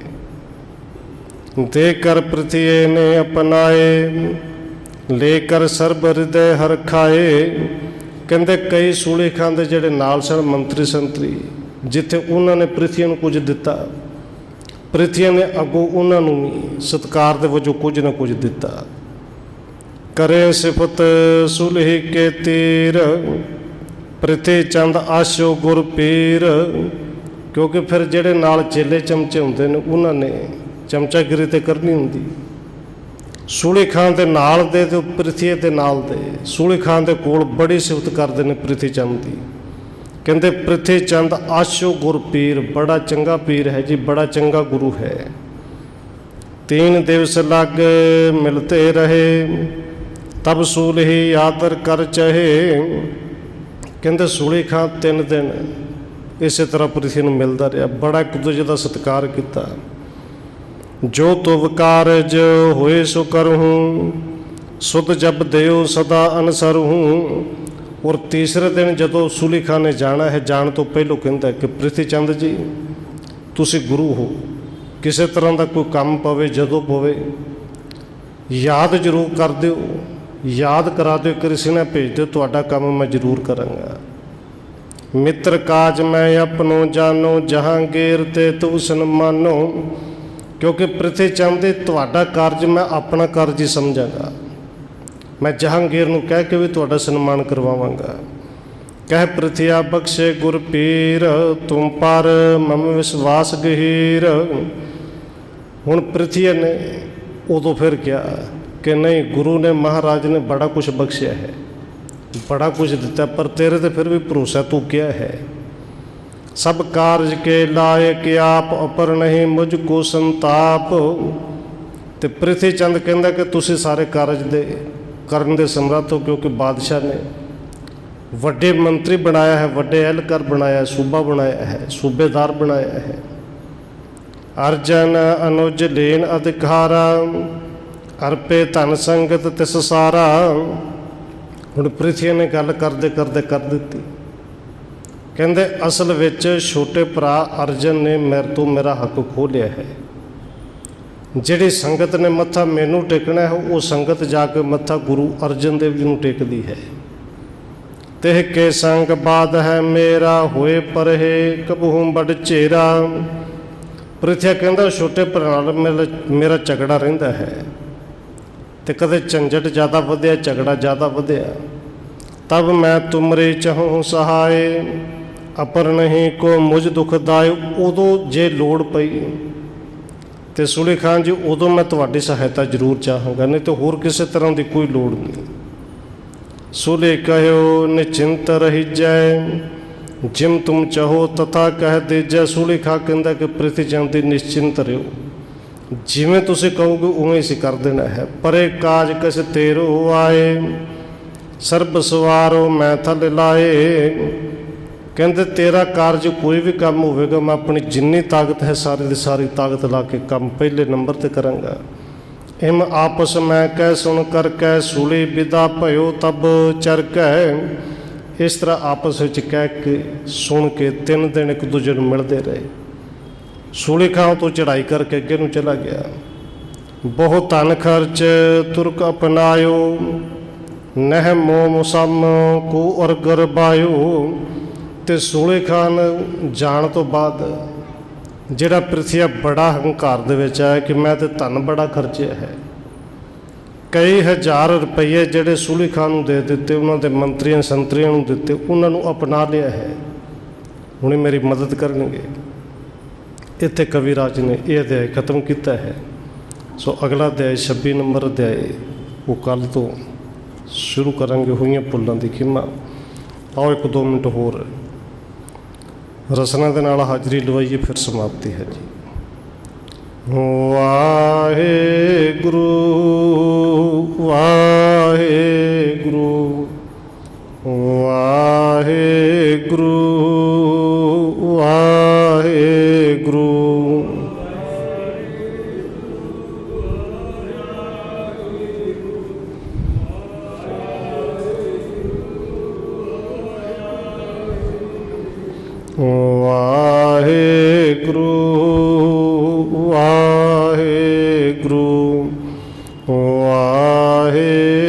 ਦੇ ਕਰ ਪ੍ਰਿਥਵੀ ਨੇ ਅਪਨਾਏ, ਲੈ ਕਰ ਸਰਬ ਹਿਰਦੇ ਹਰ ਖਾਏ। ਕਹਿੰਦੇ ਕਈ ਸੂਲੀ ਖਾਨ ਦੇ ਜਿਹੜੇ ਨਾਲ ਸਨ ਮੰਤਰੀ ਸੰਤਰੀ, ਜਿੱਥੇ ਉਹਨਾਂ ਨੇ ਪ੍ਰਿਥਵੀ ਨੂੰ ਕੁਝ ਦਿੱਤਾ, ਪ੍ਰਿਥਵੀ ਨੇ ਅੱਗੋਂ ਉਹਨਾਂ ਨੂੰ ਵੀ ਸਤਿਕਾਰ ਦੇ ਵਜੋਂ ਕੁਝ ਨਾ ਕੁਝ ਦਿੱਤਾ। ਕਰੇ ਸਿਫਤ ਸੁਲਹੀ ਕੇ ਤੀਰ, ਪ੍ਰਿਥੀ ਚੰਦ ਆਸ਼ੋ ਗੁਰ ਪੀਰ। ਕਿਉਂਕਿ ਫਿਰ ਜਿਹੜੇ ਨਾਲ ਚੇਲੇ ਚਮਚੇ ਹੁੰਦੇ ਨੇ, ਉਹਨਾਂ ਨੇ ਚਮਚਾਗਿਰੀ ਤੇ ਕਰਨੀ ਹੁੰਦੀ। ਸੂਲੀ ਖਾਨ ਦੇ ਨਾਲ ਦੇ ਤੇ ਪ੍ਰਿਥਵੀ ਦੇ ਨਾਲ ਦੇ ਸੂਲੀ ਖਾਨ ਦੇ ਕੋਲ ਬੜੀ ਸਿਫਤ ਕਰਦੇ ਨੇ ਪ੍ਰਿਥੀ ਚੰਦ ਦੀ। ਕਹਿੰਦੇ ਪ੍ਰਿਥੀ ਚੰਦ ਆਸ਼ੋ ਗੁਰ ਪੀਰ, ਬੜਾ ਚੰਗਾ ਪੀਰ ਹੈ ਜੀ, ਬੜਾ ਚੰਗਾ ਗੁਰੂ ਹੈ। 3 ਦਿਵਸ ਲੱਗ ਮਿਲਤੇ ਰਹੇ, ਤਬ ਸੂਲਹੀ ਆਦਰ ਕਰ ਚਹੇ। ਕਹਿੰਦੇ ਸੂਲੀ ਖਾਨ 3 ਦਿਨ ਇਸੇ ਤਰ੍ਹਾਂ ਪ੍ਰਿਥਵੀ ਨੂੰ ਮਿਲਦਾ ਰਿਹਾ, ਬੜਾ ਇੱਕ ਦੂਜੇ ਦਾ ਸਤਿਕਾਰ ਕੀਤਾ। ਜੋ ਤੁਵ ਕਾਰਜ ਹੋਏ ਸੋ ਕਰਹੂੰ, ਸੁਧ ਜਬ ਦਿਓ ਸਦਾ ਅਨਸਰਹੂੰ। ਔਰ ਤੀਸਰੇ ਦਿਨ ਜਦੋਂ ਸੂਲੀ ਖਾਨ ਨੇ ਜਾਣਾ ਹੈ, ਜਾਣ ਤੋਂ ਪਹਿਲੋਂ ਕਹਿੰਦਾ ਕਿ ਪ੍ਰਿਥੀ ਚੰਦ ਜੀ ਤੁਸੀਂ ਗੁਰੂ ਹੋ, ਕਿਸੇ ਤਰ੍ਹਾਂ ਦਾ ਕੋਈ ਕੰਮ ਪਵੇ, ਜਦੋਂ ਪਵੇ ਯਾਦ ਜ਼ਰੂਰ ਕਰ ਦਿਓ, ਯਾਦ ਕਰਾ ਦਿਓ, ਕਿਸੇ ਨੇ ਭੇਜ ਦਿਓ, ਤੁਹਾਡਾ ਕੰਮ ਮੈਂ ਜ਼ਰੂਰ ਕਰਾਂਗਾ। ਮਿੱਤਰ ਕਾਜ ਮੈਂ ਆਪਣੋ ਜਾਨੋ, ਜਹਾਂਗੀਰ ਤੇ ਤੂੰ ਸਨਮਾਨੋ। ਕਿਉਂਕਿ ਪ੍ਰਿਥੀ ਚੰਦ ਦੇ ਤੁਹਾਡਾ ਕਾਰਜ ਮੈਂ ਆਪਣਾ ਕਾਰਜ ਹੀ ਸਮਝਾਂਗਾ, ਮੈਂ ਜਹਾਂਗੀਰ ਨੂੰ ਕਹਿ ਕੇ ਵੀ ਤੁਹਾਡਾ ਸਨਮਾਨ ਕਰਵਾਵਾਂਗਾ। ਕਹਿ ਪ੍ਰਿਥਿਆ ਬਖਸ਼ੇ ਗੁਰ ਪੀਰ, ਤੁਮ ਪਰ ਮਮ ਵਿਸ਼ਵਾਸ ਗਹੀਰ। ਹੁਣ ਪ੍ਰਿਥਵੀ ਨੇ ਉਦੋਂ ਫਿਰ ਕਿਹਾ ਕਿ ਨਹੀਂ, ਗੁਰੂ ਨੇ ਮਹਾਰਾਜ ਨੇ ਬੜਾ ਕੁਛ ਬਖਸ਼ਿਆ ਹੈ, ਬੜਾ ਕੁਛ ਦਿੱਤਾ, ਪਰ ਤੇਰੇ ਤੇ ਫਿਰ ਵੀ ਭਰੋਸਾ ਤੂੰ ਕਿਹਾ ਹੈ। ਸਭ ਕਾਰਜ ਕੇ ਲਾਇਕ ਆਪ, ਅਪਰ ਨਹੀਂ ਮੁਝ ਕੋ ਸੰਤਾਪ। ਤੇ ਪ੍ਰਿਥੀ ਚੰਦ ਕਹਿੰਦਾ ਕਿ ਤੁਸੀਂ ਸਾਰੇ ਕਾਰਜ ਦੇ ਕਰਨ ਦੇ ਸਮਰੱਥ ਹੋ, ਕਿਉਂਕਿ ਬਾਦਸ਼ਾਹ ਨੇ ਵੱਡੇ ਮੰਤਰੀ ਬਣਾਇਆ ਹੈ, ਵੱਡੇ ਅਹਿਲਕਾਰ ਬਣਾਇਆ, ਸੂਬਾ ਬਣਾਇਆ ਹੈ, ਸੂਬੇਦਾਰ ਬਣਾਇਆ ਹੈ। ਅਰਜਨ ਅਨੁਜ ਲੈਨ ਅਧਿਕਾਰਾ, ਅਰਪੇ ਧਨ ਸੰਗਤ ਤਿਸ ਸਾਰਾ। ਹੁਣ ਪ੍ਰਿਥਵੀ ਨੇ ਗੱਲ ਕਰਦੇ ਕਰਦੇ ਕਰ ਦਿੱਤੀ। ਕਹਿੰਦੇ ਅਸਲ ਵਿੱਚ ਛੋਟੇ ਭਰਾ ਅਰਜਨ ਨੇ ਮੇਰੇ ਤੋਂ ਮੇਰਾ ਹੱਕ ਖੋਹ ਲਿਆ ਹੈ। ਜਿਹੜੀ ਸੰਗਤ ਨੇ ਮੱਥਾ ਮੈਨੂੰ ਟੇਕਣਾ ਹੈ, ਉਹ ਸੰਗਤ ਜਾ ਕੇ ਮੱਥਾ ਗੁਰੂ ਅਰਜਨ ਦੇਵ ਜੀ ਨੂੰ ਟੇਕਦੀ ਹੈ। ਤੇ ਕੇ ਸੰਗ ਬਾਦ ਹੈ ਮੇਰਾ, ਹੋਏ ਪਰਹੇ ਕਬਹੂ ਬੜ ਚੇਰਾ। ਪ੍ਰਿਥਵੀ ਕਹਿੰਦਾ ਛੋਟੇ ਭਰਾ ਨਾਲ ਮੇਰਾ ਝਗੜਾ ਰਹਿੰਦਾ ਹੈ, ਤੇ ਕਦੇ ਝੰਜਟ ਜ਼ਿਆਦਾ ਵਧਿਆ, ਝਗੜਾ ਜ਼ਿਆਦਾ ਵਧਿਆ। ਤਬ ਮੈਂ ਤੁਮਰੇ ਚਾਹੂੰ ਸਹਾਏ, ਅਪਰ ਨਹੀਂ ਕੋ ਮੁਝ ਦੁਖਦਾਇ। ਉਦੋਂ ਜੇ ਲੋੜ ਪਈ ਤੇ ਸੂਲੀ ਖਾਨ ਜੀ, ਉਦੋਂ ਮੈਂ ਤੁਹਾਡੀ ਸਹਾਇਤਾ ਜ਼ਰੂਰ ਚਾਹਾਂਗਾ, ਨਹੀਂ ਤਾਂ ਹੋਰ ਕਿਸੇ ਤਰ੍ਹਾਂ ਦੀ ਕੋਈ ਲੋੜ ਨਹੀਂ। ਸੂਲੀ ਕਹਿਓ ਨਿਚਿੰਤ ਰਹੀ ਜੈ, ਜਿਮ ਤੁਮ ਚਾਹੋ ਤਥਾ ਕਹਿ ਦੇਜੈ। ਸੂਲੀ ਖਾਨ ਕਹਿੰਦਾ ਕਿ ਪ੍ਰਿਥਵੀ ਚੰਦ ਦੀ ਨਿਸ਼ਚਿੰਤ ਰਹੋ, ਜਿਵੇਂ ਤੁਸੀਂ ਕਹੋਗੇ ਉਵੇਂ ਅਸੀਂ ਕਰ ਦੇਣਾ ਹੈ। ਪਰੇ ਕਾਜ ਕਸ ਤੇਰੋ ਆਏ, ਸਰਬ ਸਵਾਰੋ ਮੈਂ ਥਲ ਲਾਏ। ਕਹਿੰਦੇ ਤੇਰਾ ਕਾਰਜ ਕੋਈ ਵੀ ਕੰਮ ਹੋਵੇਗਾ, ਮੈਂ ਆਪਣੀ ਜਿੰਨੀ ਤਾਕਤ ਹੈ ਸਾਰੀ ਦੀ ਸਾਰੀ ਤਾਕਤ ਲਾ ਕੇ ਕੰਮ ਪਹਿਲੇ ਨੰਬਰ 'ਤੇ ਕਰਾਂਗਾ। ਇਮ ਆਪਸ ਮੈਂ ਕਹਿ ਸੁਣ ਕਰ ਕਹਿ, ਸੂਲੀ ਵਿਦਾ ਭਇਓ ਤਬ ਚਰ ਕਹਿ। ਇਸ ਤਰ੍ਹਾਂ ਆਪਸ ਵਿੱਚ ਕਹਿ ਕੇ ਸੁਣ ਕੇ 3 ਦਿਨ ਇੱਕ ਦੂਜੇ ਨੂੰ ਮਿਲਦੇ ਰਹੇ। ਸੂਲੀ ਖਾਨ ਤੋਂ ਚੜ੍ਹਾਈ ਕਰਕੇ ਅੱਗੇ ਨੂੰ ਚਲਾ ਗਿਆ। ਬਹੁਤ ਧਨ ਖਰਚ ਤੁਰਕ ਅਪਨਾਇਓ, ਨਹਿ ਮੋ ਮੁਸਮ ਕੋ ਅਰਗਰ ਬਾਇਓ। ਤੇ ਸੂਲੀ ਖਾਨ ਜਾਣ ਤੋਂ ਬਾਅਦ ਜਿਹੜਾ ਪ੍ਰਿਥਵੀ ਬੜਾ ਹੰਕਾਰ ਦੇ ਵਿੱਚ ਆਇਆ ਕਿ ਮੈਂ ਤੇ ਧਨ ਬੜਾ ਖਰਚਿਆ ਹੈ। ਕਈ ਹਜ਼ਾਰ ਰੁਪਈਏ ਜਿਹੜੇ ਸੂਲੀ ਖਾਨ ਨੂੰ ਦੇ ਦਿੱਤੇ, ਉਹਨਾਂ ਦੇ ਮੰਤਰੀਆਂ ਸੰਤਰੀਆਂ ਨੂੰ ਦਿੱਤੇ, ਉਹਨਾਂ ਨੂੰ ਅਪਣਾ ਲਿਆ ਹੈ, ਹੁਣ ਮੇਰੀ ਮਦਦ ਕਰਨਗੇ। ਇੱਥੇ ਕਵਿਰਾਜ ਨੇ ਇਹ ਅਧਿਆਇ ਖਤਮ ਕੀਤਾ ਹੈ। ਸੋ ਅਗਲਾ ਅਧਿਆਇ 26 ਨੰਬਰ ਅਧਿਆਇ ਉਹ ਕੱਲ੍ਹ ਤੋਂ ਸ਼ੁਰੂ ਕਰਾਂਗੇ, ਹੋਈਆਂ ਭੁੱਲਾਂ ਦੀ ਖਿਮਾ। ਆਓ 1-2 ਮਿੰਟ ਹੋਰ ਰਸਨਾ ਦੇ ਨਾਲ ਹਾਜ਼ਰੀ ਲਵਾਈਏ, ਫਿਰ ਸਮਾਪਤੀ ਹੈ ਜੀ। ਵਾਹਿਗੁਰੂ ਵਾਹਿਗੁਰੂ ਵਾਹਿਗੁਰੂ ਵਾਹਿਗੁਰੂ। ਵਾਹਿਗੁਰੂ ਵਾਹਿਗੁਰੂ ਵਾਹਿਗੁਰੂ